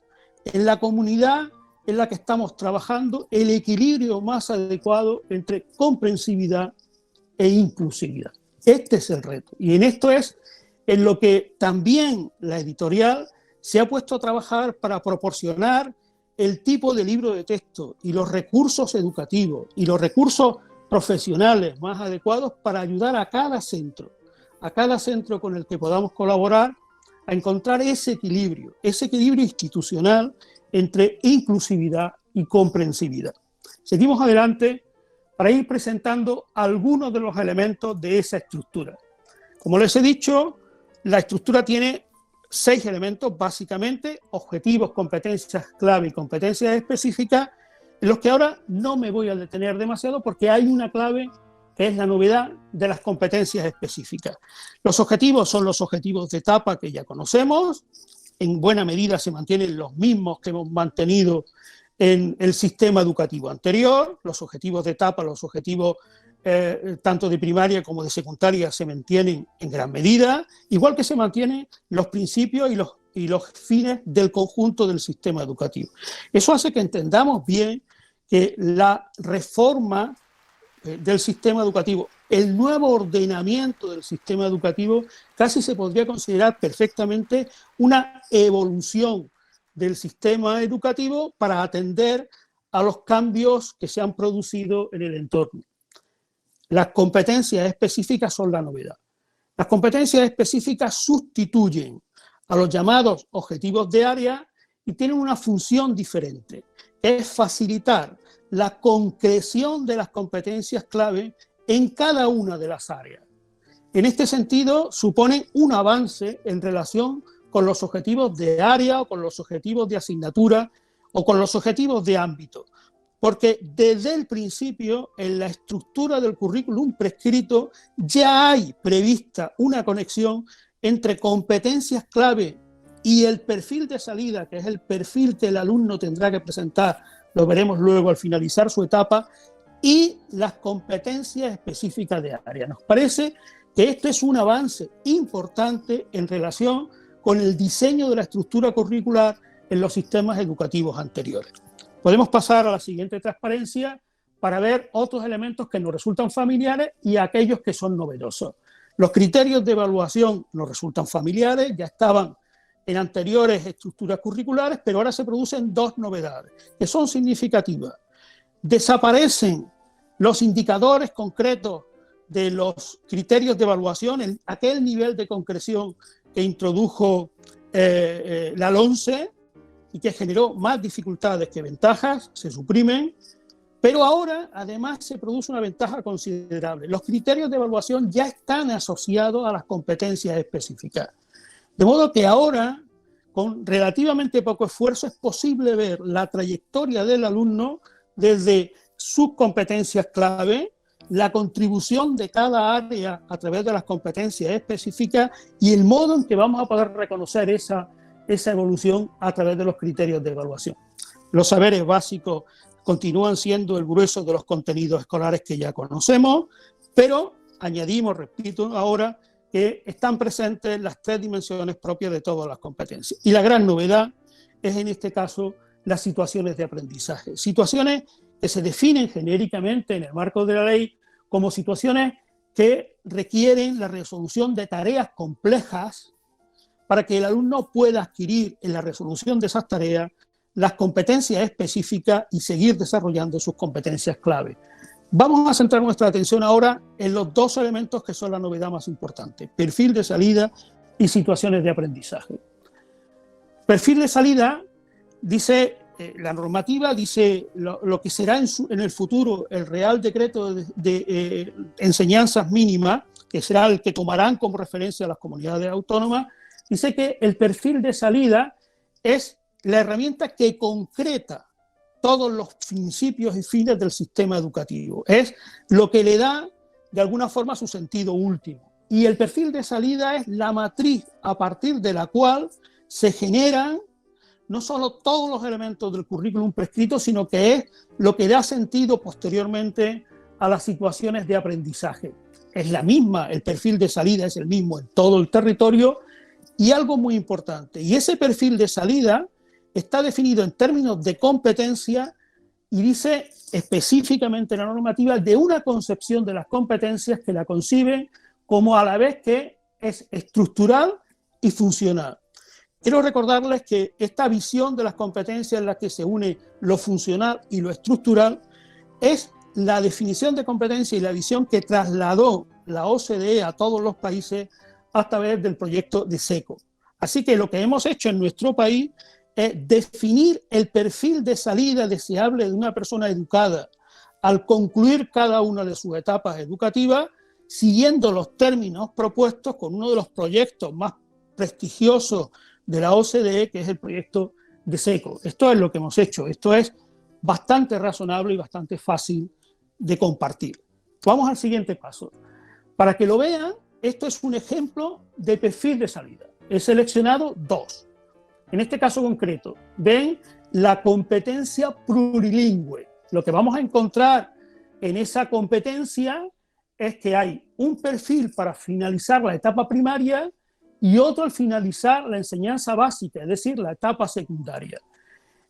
en la comunidad en la que estamos trabajando, el equilibrio más adecuado entre comprensividad e inclusividad. Este es el reto. Y en esto es en lo que también la editorial se ha puesto a trabajar para proporcionar el tipo de libro de texto y los recursos educativos y los recursos profesionales más adecuados para ayudar a cada centro con el que podamos colaborar a encontrar ese equilibrio institucional entre inclusividad y comprensividad. Seguimos adelante para ir presentando algunos de los elementos de esa estructura. Como les he dicho, la estructura tiene 6 elementos, básicamente: objetivos, competencias clave y competencias específicas, en los que ahora no me voy a detener demasiado porque hay una clave que es la novedad de las competencias específicas. Los objetivos son los objetivos de etapa que ya conocemos, en buena medida se mantienen los mismos que hemos mantenido en el sistema educativo anterior, los objetivos de etapa, los objetivos tanto de primaria como de secundaria se mantienen en gran medida, igual que se mantienen los principios y los fines del conjunto del sistema educativo. Eso hace que entendamos bien que la reforma del sistema educativo, el nuevo ordenamiento del sistema educativo, casi se podría considerar perfectamente una evolución del sistema educativo para atender a los cambios que se han producido en el entorno. Las competencias específicas son la novedad. Las competencias específicas sustituyen a los llamados objetivos de área y tienen una función diferente, que es facilitar la concreción de las competencias clave en cada una de las áreas. En este sentido, suponen un avance en relación con los objetivos de área o con los objetivos de asignatura o con los objetivos de ámbito, porque desde el principio en la estructura del currículum prescrito ya hay prevista una conexión entre competencias clave y el perfil de salida, que es el perfil que el alumno tendrá que presentar, lo veremos luego al finalizar su etapa, y las competencias específicas de área. Nos parece que este es un avance importante en relación con el diseño de la estructura curricular en los sistemas educativos anteriores. Podemos pasar a la siguiente transparencia para ver otros elementos que nos resultan familiares y aquellos que son novedosos. Los criterios de evaluación nos resultan familiares, ya estaban en anteriores estructuras curriculares, pero ahora se producen dos novedades que son significativas. Desaparecen los indicadores concretos de los criterios de evaluación, en aquel nivel de concreción que introdujo la LOMCE y que generó más dificultades que ventajas, se suprimen, pero ahora además se produce una ventaja considerable. Los criterios de evaluación ya están asociados a las competencias específicas. De modo que ahora, con relativamente poco esfuerzo, es posible ver la trayectoria del alumno desde sus competencias clave, la contribución de cada área a través de las competencias específicas y el modo en que vamos a poder reconocer esa evolución a través de los criterios de evaluación. Los saberes básicos continúan siendo el grueso de los contenidos escolares que ya conocemos, pero añadimos, repito ahora, que están presentes las tres dimensiones propias de todas las competencias. Y la gran novedad es en este caso las situaciones de aprendizaje. Situaciones que se definen genéricamente en el marco de la ley como situaciones que requieren la resolución de tareas complejas para que el alumno pueda adquirir en la resolución de esas tareas las competencias específicas y seguir desarrollando sus competencias clave. Vamos a centrar nuestra atención ahora en los dos elementos que son la novedad más importante: perfil de salida y situaciones de aprendizaje. Perfil de salida, dice la normativa, dice lo que será en el futuro el Real Decreto de Enseñanzas Mínimas, que será el que tomarán como referencia las comunidades autónomas. Dice que el perfil de salida es la herramienta que concreta todos los principios y fines del sistema educativo. Es lo que le da, de alguna forma, su sentido último. Y el perfil de salida es la matriz a partir de la cual se generan no solo todos los elementos del currículum prescrito, sino que es lo que da sentido posteriormente a las situaciones de aprendizaje. Es la misma, el perfil de salida es el mismo en todo el territorio. Y algo muy importante, y ese perfil de salida está definido en términos de competencia y dice específicamente en la normativa de una concepción de las competencias que la conciben como a la vez que es estructural y funcional. Quiero recordarles que esta visión de las competencias en la que se une lo funcional y lo estructural es la definición de competencia y la visión que trasladó la OCDE a todos los países a través del proyecto de SECO. Así que lo que hemos hecho en nuestro país es definir el perfil de salida deseable de una persona educada al concluir cada una de sus etapas educativas, siguiendo los términos propuestos con uno de los proyectos más prestigiosos de la OCDE, que es el proyecto de SECO. Esto es lo que hemos hecho, esto es bastante razonable y bastante fácil de compartir. Vamos al siguiente paso. Para que lo vean, esto es un ejemplo de perfil de salida. He seleccionado 2. En este caso concreto, ven la competencia plurilingüe. Lo que vamos a encontrar en esa competencia es que hay un perfil para finalizar la etapa primaria y otro al finalizar la enseñanza básica, es decir, la etapa secundaria.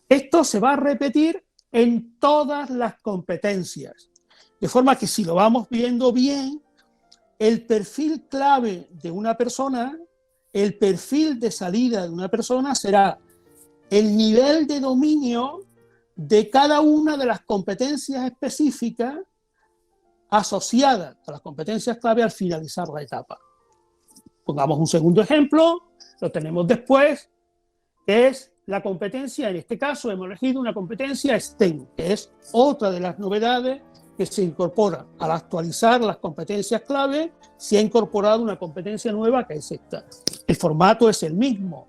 Esto se va a repetir en todas las competencias, de forma que si lo vamos viendo bien, el perfil clave de una persona, el perfil de salida de una persona será el nivel de dominio de cada una de las competencias específicas asociadas a las competencias clave al finalizar la etapa. Pongamos un segundo ejemplo, lo tenemos después, que es la competencia, en este caso hemos elegido una competencia STEM, que es otra de las novedades que se incorpora. Al actualizar las competencias clave, se ha incorporado una competencia nueva que es esta. El formato es el mismo.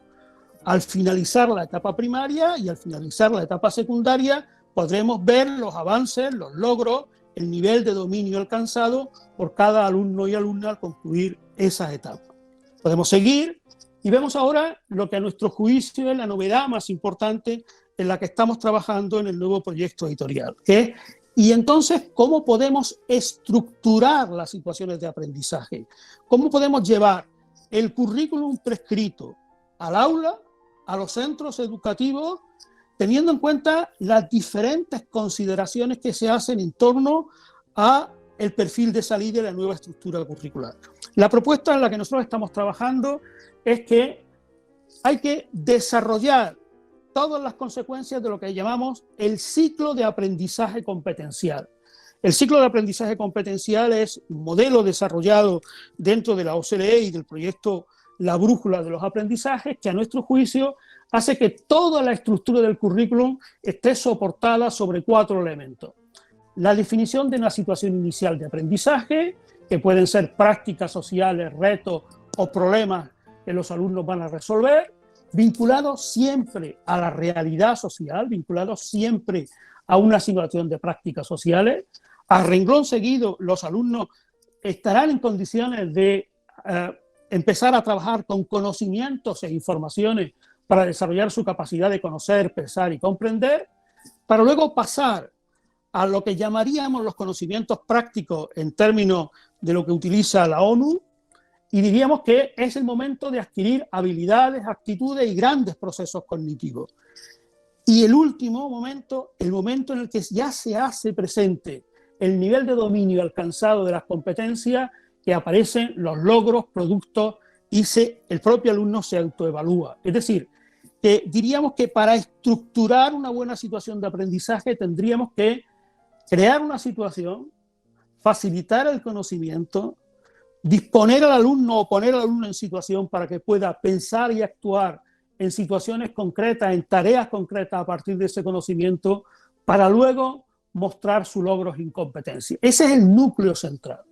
Al finalizar la etapa primaria y al finalizar la etapa secundaria, podremos ver los avances, los logros, el nivel de dominio alcanzado por cada alumno y alumna al concluir esa etapa. Podemos seguir y vemos ahora lo que a nuestro juicio es la novedad más importante en la que estamos trabajando en el nuevo proyecto editorial, que es, y entonces, ¿cómo podemos estructurar las situaciones de aprendizaje? ¿Cómo podemos llevar el currículum prescrito al aula, a los centros educativos, teniendo en cuenta las diferentes consideraciones que se hacen en torno a el perfil de salida de la nueva estructura curricular? La propuesta en la que nosotros estamos trabajando es que hay que desarrollar todas las consecuencias de lo que llamamos el ciclo de aprendizaje competencial. El ciclo de aprendizaje competencial es un modelo desarrollado dentro de la OCDE y del proyecto La Brújula de los Aprendizajes, que a nuestro juicio hace que toda la estructura del currículum esté soportada sobre 4 elementos. La definición de una situación inicial de aprendizaje, que pueden ser prácticas sociales, retos o problemas que los alumnos van a resolver, vinculados siempre a la realidad social, vinculados siempre a una simulación de prácticas sociales. A renglón seguido, los alumnos estarán en condiciones de empezar a trabajar con conocimientos e informaciones para desarrollar su capacidad de conocer, pensar y comprender, para luego pasar a lo que llamaríamos los conocimientos prácticos en términos de lo que utiliza la ONU, y diríamos que es el momento de adquirir habilidades, actitudes y grandes procesos cognitivos. Y el último momento, el momento en el que ya se hace presente el nivel de dominio alcanzado de las competencias, que aparecen los logros, productos, y el propio alumno se autoevalúa. Es decir, que diríamos que para estructurar una buena situación de aprendizaje tendríamos que crear una situación, facilitar el conocimiento, disponer al alumno o poner al alumno en situación para que pueda pensar y actuar en situaciones concretas, en tareas concretas a partir de ese conocimiento, para luego mostrar sus logros y competencias. Ese es el núcleo central.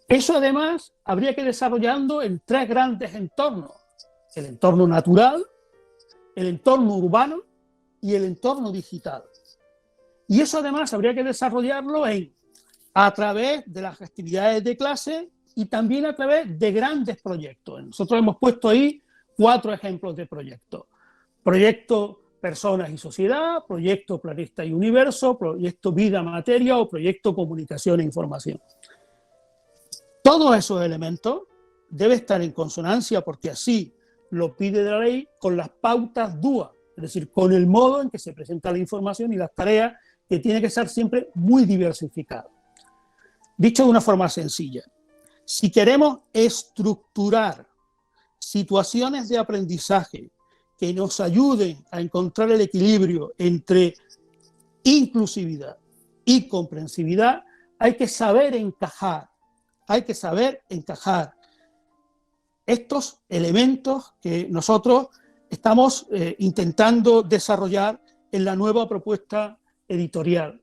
Eso además habría que desarrollarlo en 3 grandes entornos: el entorno natural, el entorno urbano y el entorno digital. Y eso además habría que desarrollarlo a través de las actividades de clase y también a través de grandes proyectos. Nosotros hemos puesto ahí 4 ejemplos de proyectos. Proyecto Personas y Sociedad, Proyecto Planeta y Universo, Proyecto Vida Materia o Proyecto Comunicación e Información. Todos esos elementos deben estar en consonancia, porque así lo pide la ley, con las pautas DUA, es decir, con el modo en que se presenta la información y las tareas, que tiene que ser siempre muy diversificado. Dicho de una forma sencilla, si queremos estructurar situaciones de aprendizaje que nos ayuden a encontrar el equilibrio entre inclusividad y comprensividad, hay que saber encajar estos elementos que nosotros estamos intentando desarrollar en la nueva propuesta editorial.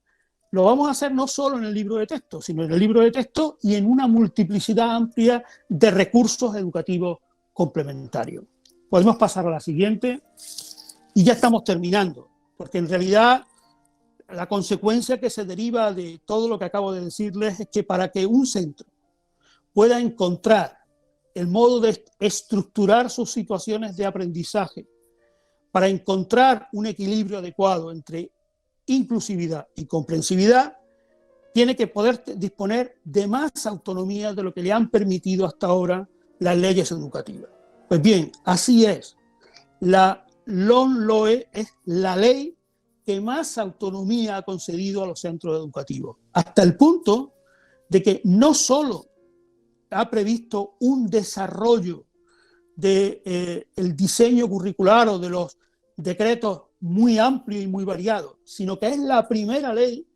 Lo vamos a hacer no solo en el libro de texto, sino en el libro de texto y en una multiplicidad amplia de recursos educativos complementarios. Podemos pasar a la siguiente y ya estamos terminando, porque en realidad la consecuencia que se deriva de todo lo que acabo de decirles es que para que un centro pueda encontrar el modo de estructurar sus situaciones de aprendizaje, para encontrar un equilibrio adecuado entre inclusividad y comprensividad, tiene que poder disponer de más autonomía de lo que le han permitido hasta ahora las leyes educativas. Pues bien, así es. La LOMLOE es la ley que más autonomía ha concedido a los centros educativos, hasta el punto de que no solo ha previsto un desarrollo del diseño curricular o de los decretos muy amplio y muy variado, sino que es la primera ley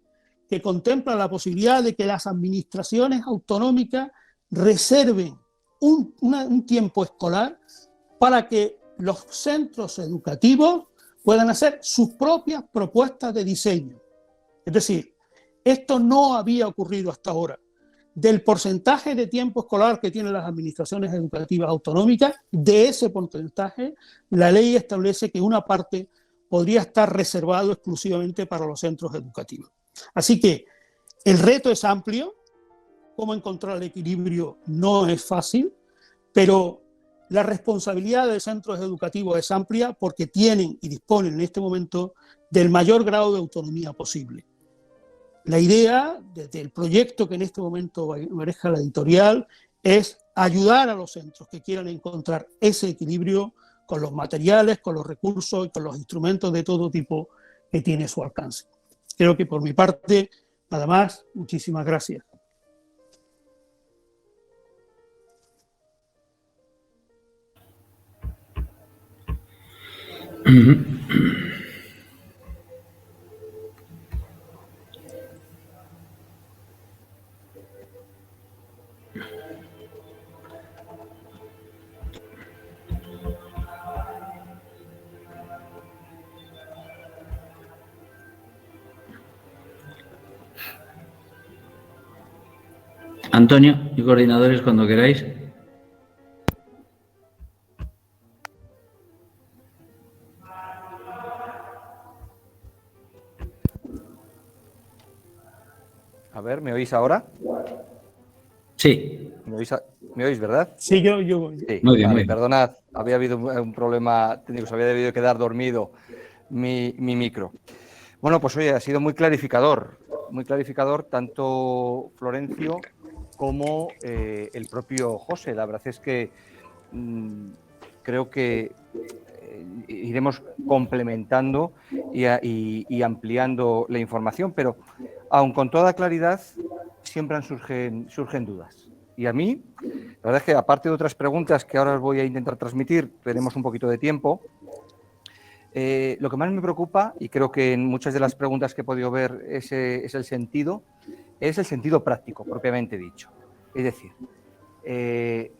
que contempla la posibilidad de que las administraciones autonómicas reserven un tiempo escolar para que los centros educativos puedan hacer sus propias propuestas de diseño. Es decir, esto no había ocurrido hasta ahora. Del porcentaje de tiempo escolar que tienen las administraciones educativas autonómicas, de ese porcentaje, la ley establece que una parte podría estar reservado exclusivamente para los centros educativos. Así que el reto es amplio, cómo encontrar el equilibrio no es fácil, pero la responsabilidad de centros educativos es amplia porque tienen y disponen en este momento del mayor grado de autonomía posible. La idea, desde el proyecto que en este momento maneja la editorial, es ayudar a los centros que quieran encontrar ese equilibrio con los materiales, con los recursos y con los instrumentos de todo tipo que tiene a su alcance. Creo que por mi parte, nada más, muchísimas gracias. Antonio y coordinadores, cuando queráis. A ver, ¿me oís ahora? Sí. ¿Me oís, verdad? Sí, yo. Sí, Muy bien, vale, muy bien. Perdonad, había habido un problema técnico, se había debido quedar dormido mi micro. Bueno, pues oye, ha sido muy clarificador tanto Florencio como el propio José. La verdad es que creo que iremos complementando y ampliando la información, pero aun con toda claridad siempre surgen dudas. Y a mí, la verdad es que aparte de otras preguntas que ahora os voy a intentar transmitir, tenemos un poquito de tiempo, lo que más me preocupa, y creo que en muchas de las preguntas que he podido ver es el sentido práctico, propiamente dicho. Es decir,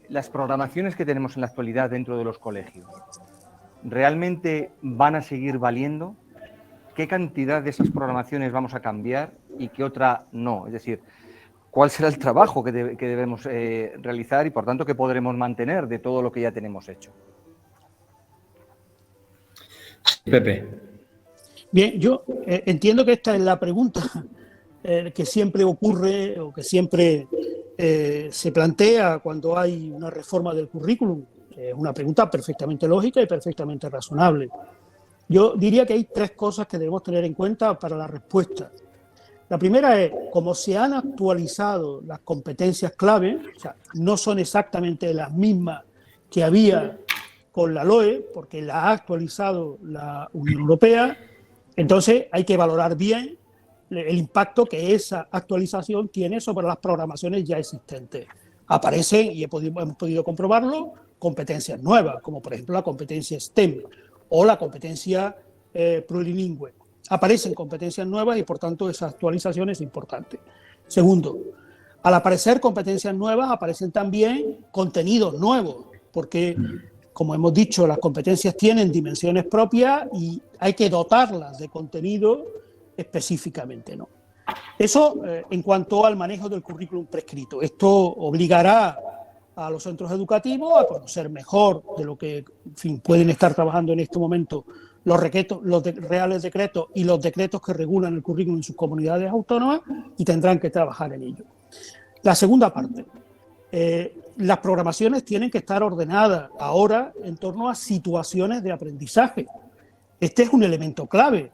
las programaciones que tenemos en la actualidad dentro de los colegios, ¿realmente van a seguir valiendo? ¿Qué cantidad de esas programaciones vamos a cambiar y qué otra no? Es decir, ¿cuál será el trabajo que debemos realizar y, por tanto, qué podremos mantener de todo lo que ya tenemos hecho? Pepe. Bien, yo entiendo que esta es la pregunta que siempre ocurre o que siempre se plantea cuando hay una reforma del currículum. Es una pregunta perfectamente lógica y perfectamente razonable. Yo diría que hay tres cosas que debemos tener en cuenta para la respuesta. La primera es, como se han actualizado las competencias clave, o sea, no son exactamente las mismas que había con la LOE, porque la ha actualizado la Unión Europea, entonces hay que valorar bien el impacto que esa actualización tiene sobre las programaciones ya existentes. Aparecen, y hemos podido comprobarlo, competencias nuevas, como por ejemplo la competencia STEM o la competencia plurilingüe. Aparecen competencias nuevas y por tanto esa actualización es importante. Segundo, al aparecer competencias nuevas aparecen también contenidos nuevos, porque como hemos dicho, las competencias tienen dimensiones propias y hay que dotarlas de contenido específicamente, ¿no? Eso en cuanto al manejo del currículum prescrito. Esto obligará a los centros educativos a conocer mejor de lo que, en fin, pueden estar trabajando en este momento reales decretos y los decretos que regulan el currículum en sus comunidades autónomas y tendrán que trabajar en ello. La segunda parte, las programaciones tienen que estar ordenadas ahora en torno a situaciones de aprendizaje. Este es un elemento clave,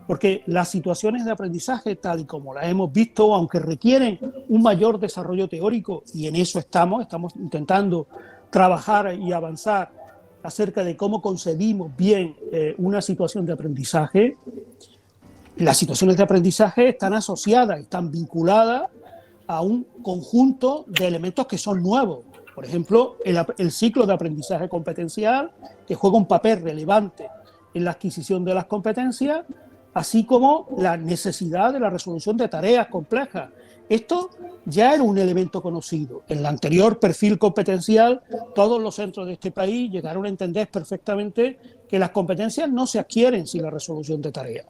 porque las situaciones de aprendizaje, tal y como las hemos visto, aunque requieren un mayor desarrollo teórico, y en eso estamos intentando trabajar y avanzar acerca de cómo concebimos bien una situación de aprendizaje, las situaciones de aprendizaje están asociadas, están vinculadas a un conjunto de elementos que son nuevos. Por ejemplo, el ciclo de aprendizaje competencial, que juega un papel relevante en la adquisición de las competencias, así como la necesidad de la resolución de tareas complejas. Esto ya era un elemento conocido. En el anterior perfil competencial, todos los centros de este país llegaron a entender perfectamente que las competencias no se adquieren sin la resolución de tareas.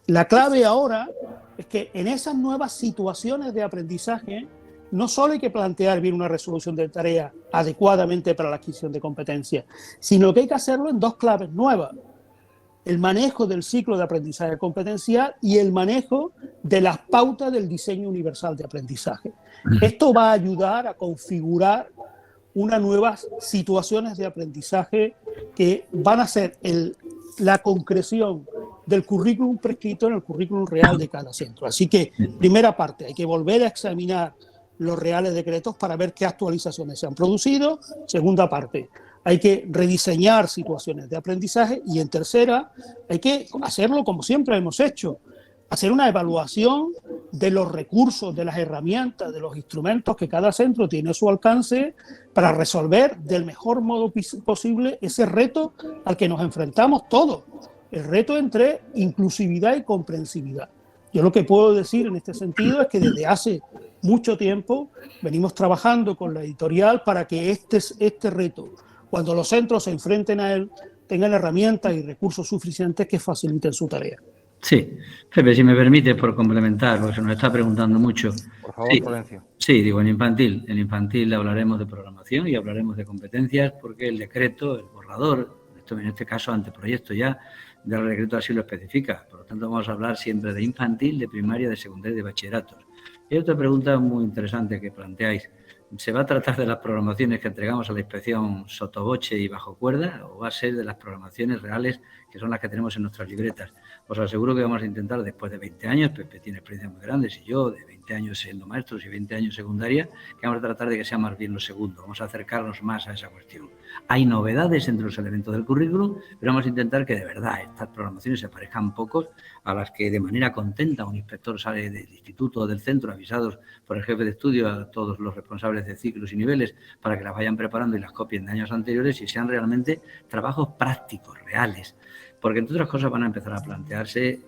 La clave ahora es que en esas nuevas situaciones de aprendizaje no solo hay que plantear bien una resolución de tareas adecuadamente para la adquisición de competencias, sino que hay que hacerlo en dos claves nuevas: el manejo del ciclo de aprendizaje competencial y el manejo de las pautas del diseño universal de aprendizaje. Esto va a ayudar a configurar unas nuevas situaciones de aprendizaje que van a ser la concreción del currículum prescrito en el currículum real de cada centro. Así que, primera parte, hay que volver a examinar los reales decretos para ver qué actualizaciones se han producido. Segunda parte, hay que rediseñar situaciones de aprendizaje. Y en tercera, hay que hacerlo como siempre hemos hecho, hacer una evaluación de los recursos, de las herramientas, de los instrumentos que cada centro tiene a su alcance para resolver del mejor modo posible ese reto al que nos enfrentamos todos, el reto entre inclusividad y comprensividad. Yo lo que puedo decir en este sentido es que desde hace mucho tiempo venimos trabajando con la editorial para que este reto, cuando los centros se enfrenten a él, tengan herramientas y recursos suficientes que faciliten su tarea. Sí, Pepe, si me permites, por complementar, porque se nos está preguntando mucho. Por favor, sí, Florencio. Sí, digo, en infantil hablaremos de programación y hablaremos de competencias, porque el decreto, el borrador, en este caso anteproyecto ya, del decreto así lo especifica. Por lo tanto, vamos a hablar siempre de infantil, de primaria, de secundaria y de bachilleratos. Y hay otra pregunta muy interesante que planteáis. ¿Se va a tratar de las programaciones que entregamos a la inspección sotoboche y bajo cuerda o va a ser de las programaciones reales que son las que tenemos en nuestras libretas? Os aseguro que vamos a intentar, después de 20 años, Pepe tiene experiencias muy grandes y yo, de 20 años siendo maestros y 20 años secundaria, que vamos a tratar de que sea más bien lo segundo, vamos a acercarnos más a esa cuestión. Hay novedades entre los elementos del currículum, pero vamos a intentar que de verdad estas programaciones se parezcan pocos a las que de manera contenta un inspector sale del instituto o del centro avisados por el jefe de estudio a todos los responsables de ciclos y niveles para que las vayan preparando y las copien de años anteriores y sean realmente trabajos prácticos, reales. Porque entre otras cosas van a empezar a plantearse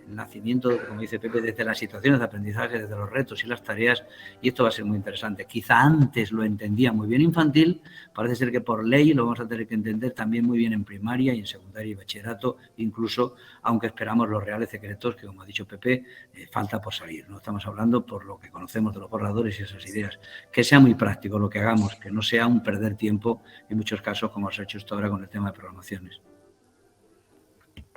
el nacimiento, como dice Pepe, desde las situaciones de aprendizaje, desde los retos y las tareas, y esto va a ser muy interesante. Quizá antes lo entendía muy bien infantil, parece ser que por ley lo vamos a tener que entender también muy bien en primaria y en secundaria y bachillerato, incluso aunque esperamos los reales decretos que, como ha dicho Pepe, falta por salir. No estamos hablando por lo que conocemos de los borradores y esas ideas. Que sea muy práctico lo que hagamos, que no sea un perder tiempo en muchos casos como os ha hecho hasta ahora con el tema de programaciones.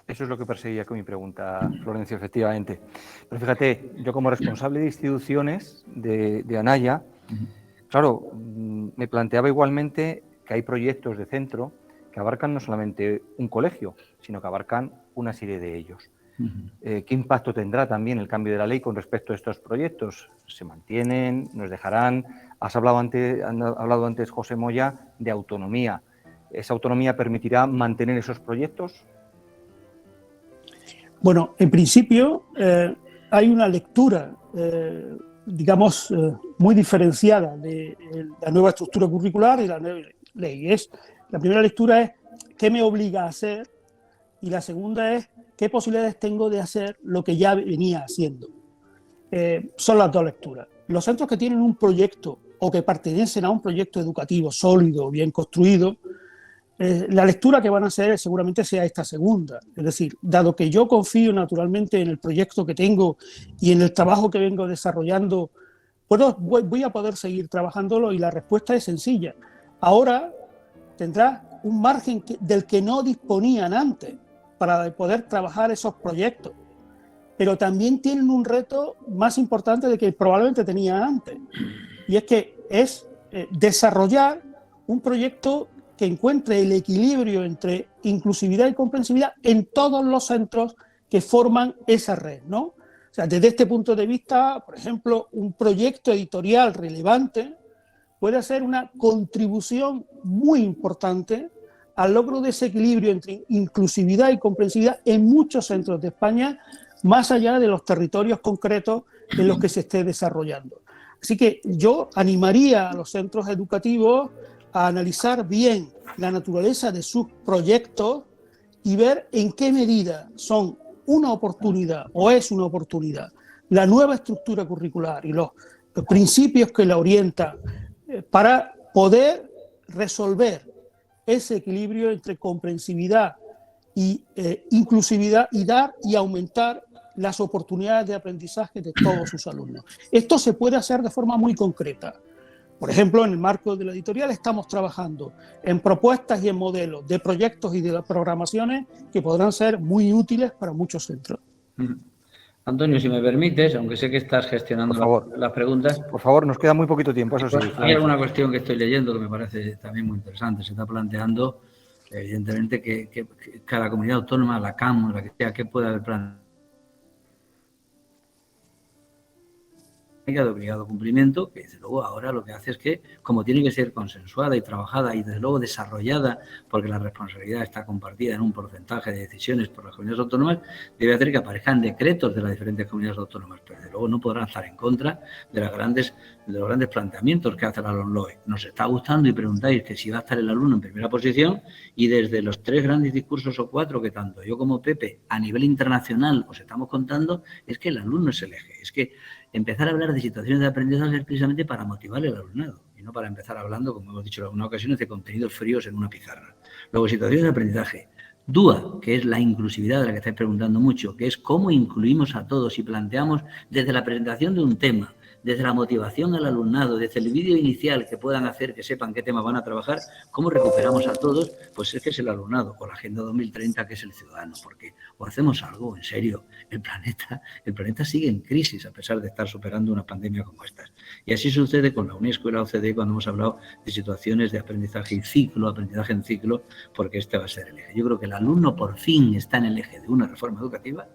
Eso es lo que perseguía con mi pregunta, Florencio, efectivamente. Pero fíjate, yo como responsable de instituciones de Anaya, claro, me planteaba igualmente que hay proyectos de centro que abarcan no solamente un colegio, sino que abarcan una serie de ellos. ¿Qué impacto tendrá también el cambio de la ley con respecto a estos proyectos? ¿Se mantienen? ¿Nos dejarán? Han hablado antes, José Moya, de autonomía. ¿Esa autonomía permitirá mantener esos proyectos? Bueno, en principio hay una lectura, digamos, muy diferenciada de la nueva estructura curricular y la nueva ley. La primera lectura es qué me obliga a hacer y la segunda es qué posibilidades tengo de hacer lo que ya venía haciendo. Son las dos lecturas. Los centros que tienen un proyecto o que pertenecen a un proyecto educativo sólido, bien construido, la lectura que van a hacer seguramente sea esta segunda. Es decir, dado que yo confío naturalmente en el proyecto que tengo y en el trabajo que vengo desarrollando, pues voy a poder seguir trabajándolo y la respuesta es sencilla. Ahora tendrá un margen del que no disponían antes. para poder trabajar esos proyectos, pero también tienen un reto más importante de que probablemente tenía antes, y es que es desarrollar un proyecto que encuentre el equilibrio entre inclusividad y comprensividad en todos los centros que forman esa red, ¿no? O sea, desde este punto de vista, por ejemplo, un proyecto editorial relevante puede ser una contribución muy importante al logro de ese equilibrio entre inclusividad y comprensividad en muchos centros de España, más allá de los territorios concretos en los que se esté desarrollando. Así que yo animaría a los centros educativos a analizar bien la naturaleza de sus proyectos y ver en qué medida son una oportunidad o es una oportunidad la nueva estructura curricular y los principios que la orientan para poder resolver ese equilibrio entre comprensividad y inclusividad y dar y aumentar las oportunidades de aprendizaje de todos sus alumnos. Esto se puede hacer de forma muy concreta. Por ejemplo, en el marco de la editorial estamos trabajando en propuestas y en modelos de proyectos y de programaciones que podrán ser muy útiles para muchos centros. Antonio, si me permites, aunque sé que estás gestionando las preguntas. Por favor, nos queda muy poquito tiempo, eso sí. Hay alguna cuestión que estoy leyendo que me parece también muy interesante. Se está planteando, evidentemente, que cada comunidad autónoma, la CAM, la que sea, que pueda haber plan de obligado cumplimiento, que desde luego ahora lo que hace es que, como tiene que ser consensuada y trabajada y desde luego desarrollada, porque la responsabilidad está compartida en un porcentaje de decisiones por las comunidades autónomas, debe hacer que aparezcan decretos de las diferentes comunidades autónomas, pero desde luego no podrán estar en contra de los grandes planteamientos que hace la LOMLOE. Nos está gustando y preguntáis que si va a estar el alumno en primera posición, y desde los 3 grandes discursos o 4 que tanto yo como Pepe a nivel internacional os estamos contando, es que el alumno es el eje, es que empezar a hablar de situaciones de aprendizaje es precisamente para motivar al alumnado y no para empezar hablando, como hemos dicho en algunas ocasiones, de contenidos fríos en una pizarra. Luego, situaciones de aprendizaje. DUA, que es la inclusividad de la que estáis preguntando mucho, que es cómo incluimos a todos y planteamos desde la presentación de un tema, desde la motivación al alumnado, desde el vídeo inicial que puedan hacer, que sepan qué tema van a trabajar, cómo recuperamos a todos, pues es que es el alumnado, con la Agenda 2030, que es el ciudadano, porque o hacemos algo, en serio, el planeta sigue en crisis a pesar de estar superando una pandemia como esta. Y así sucede con la UNESCO y la OCDE cuando hemos hablado de situaciones de aprendizaje en ciclo, porque este va a ser el eje. Yo creo que el alumno por fin está en el eje de una reforma educativa.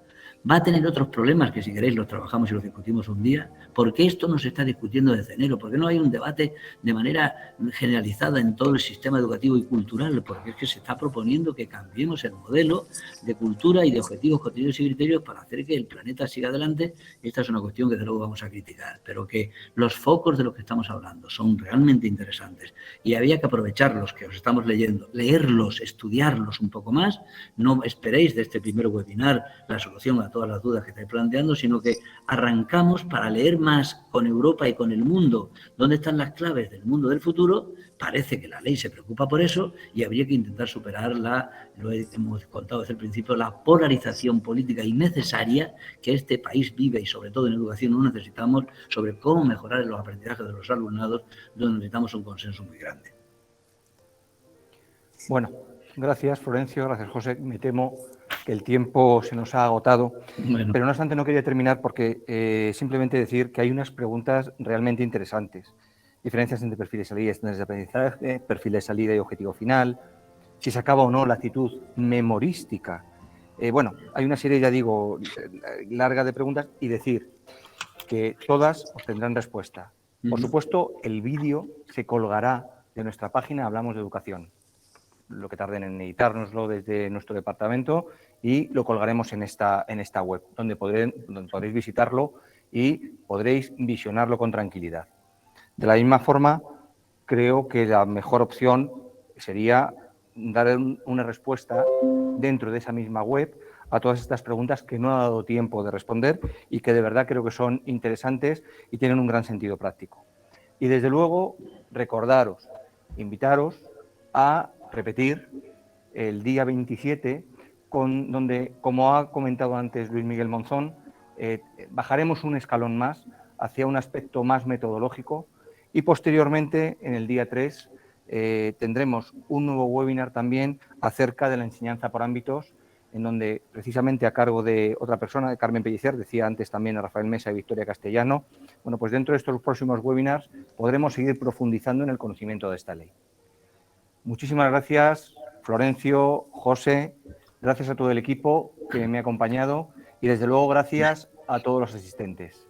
Va a tener otros problemas que si queréis los trabajamos y los discutimos un día. ¿Por qué esto no se está discutiendo desde enero? ¿Por qué no hay un debate de manera generalizada en todo el sistema educativo y cultural? Porque es que se está proponiendo que cambiemos el modelo de cultura y de objetivos, contenidos y criterios para hacer que el planeta siga adelante. Esta es una cuestión que de luego vamos a criticar, pero que los focos de los que estamos hablando son realmente interesantes y había que aprovecharlos, que os estamos leyendo, leerlos, estudiarlos un poco más. No esperéis de este primer webinar la solución a todas las dudas que estáis planteando, sino que arrancamos para leer más con Europa y con el mundo dónde están las claves del mundo del futuro. Parece que la ley se preocupa por eso y habría que intentar superar lo hemos contado desde el principio, la polarización política innecesaria que este país vive y sobre todo en educación no necesitamos, sobre cómo mejorar los aprendizajes de los alumnados, donde necesitamos un consenso muy grande. Bueno, gracias Florencio, gracias José. Me temo que el tiempo se nos ha agotado, pero no obstante no quería terminar porque simplemente decir que hay unas preguntas realmente interesantes. Diferencias entre perfiles de salida y estándares de aprendizaje, perfil de salida y objetivo final, si se acaba o no la actitud memorística. Bueno, hay una serie, ya digo, larga de preguntas y decir que todas obtendrán respuesta. Por supuesto, el vídeo se colgará de nuestra página Hablamos de Educación. Lo que tarden en editárnoslo desde nuestro departamento y lo colgaremos en esta web, donde podréis visitarlo y podréis visionarlo con tranquilidad. De la misma forma, creo que la mejor opción sería dar una respuesta dentro de esa misma web a todas estas preguntas que no ha dado tiempo de responder y que de verdad creo que son interesantes y tienen un gran sentido práctico. Y desde luego, recordaros, invitaros a repetir el día 27, donde, como ha comentado antes Luis Miguel Monzón, bajaremos un escalón más hacia un aspecto más metodológico y posteriormente, en el día 3, tendremos un nuevo webinar también acerca de la enseñanza por ámbitos en donde precisamente a cargo de otra persona, de Carmen Pellicer, decía antes también a Rafael Mesa y Victoria Castellano, bueno, pues dentro de estos próximos webinars podremos seguir profundizando en el conocimiento de esta ley. Muchísimas gracias, Florencio, José, gracias a todo el equipo que me ha acompañado y desde luego gracias a todos los asistentes.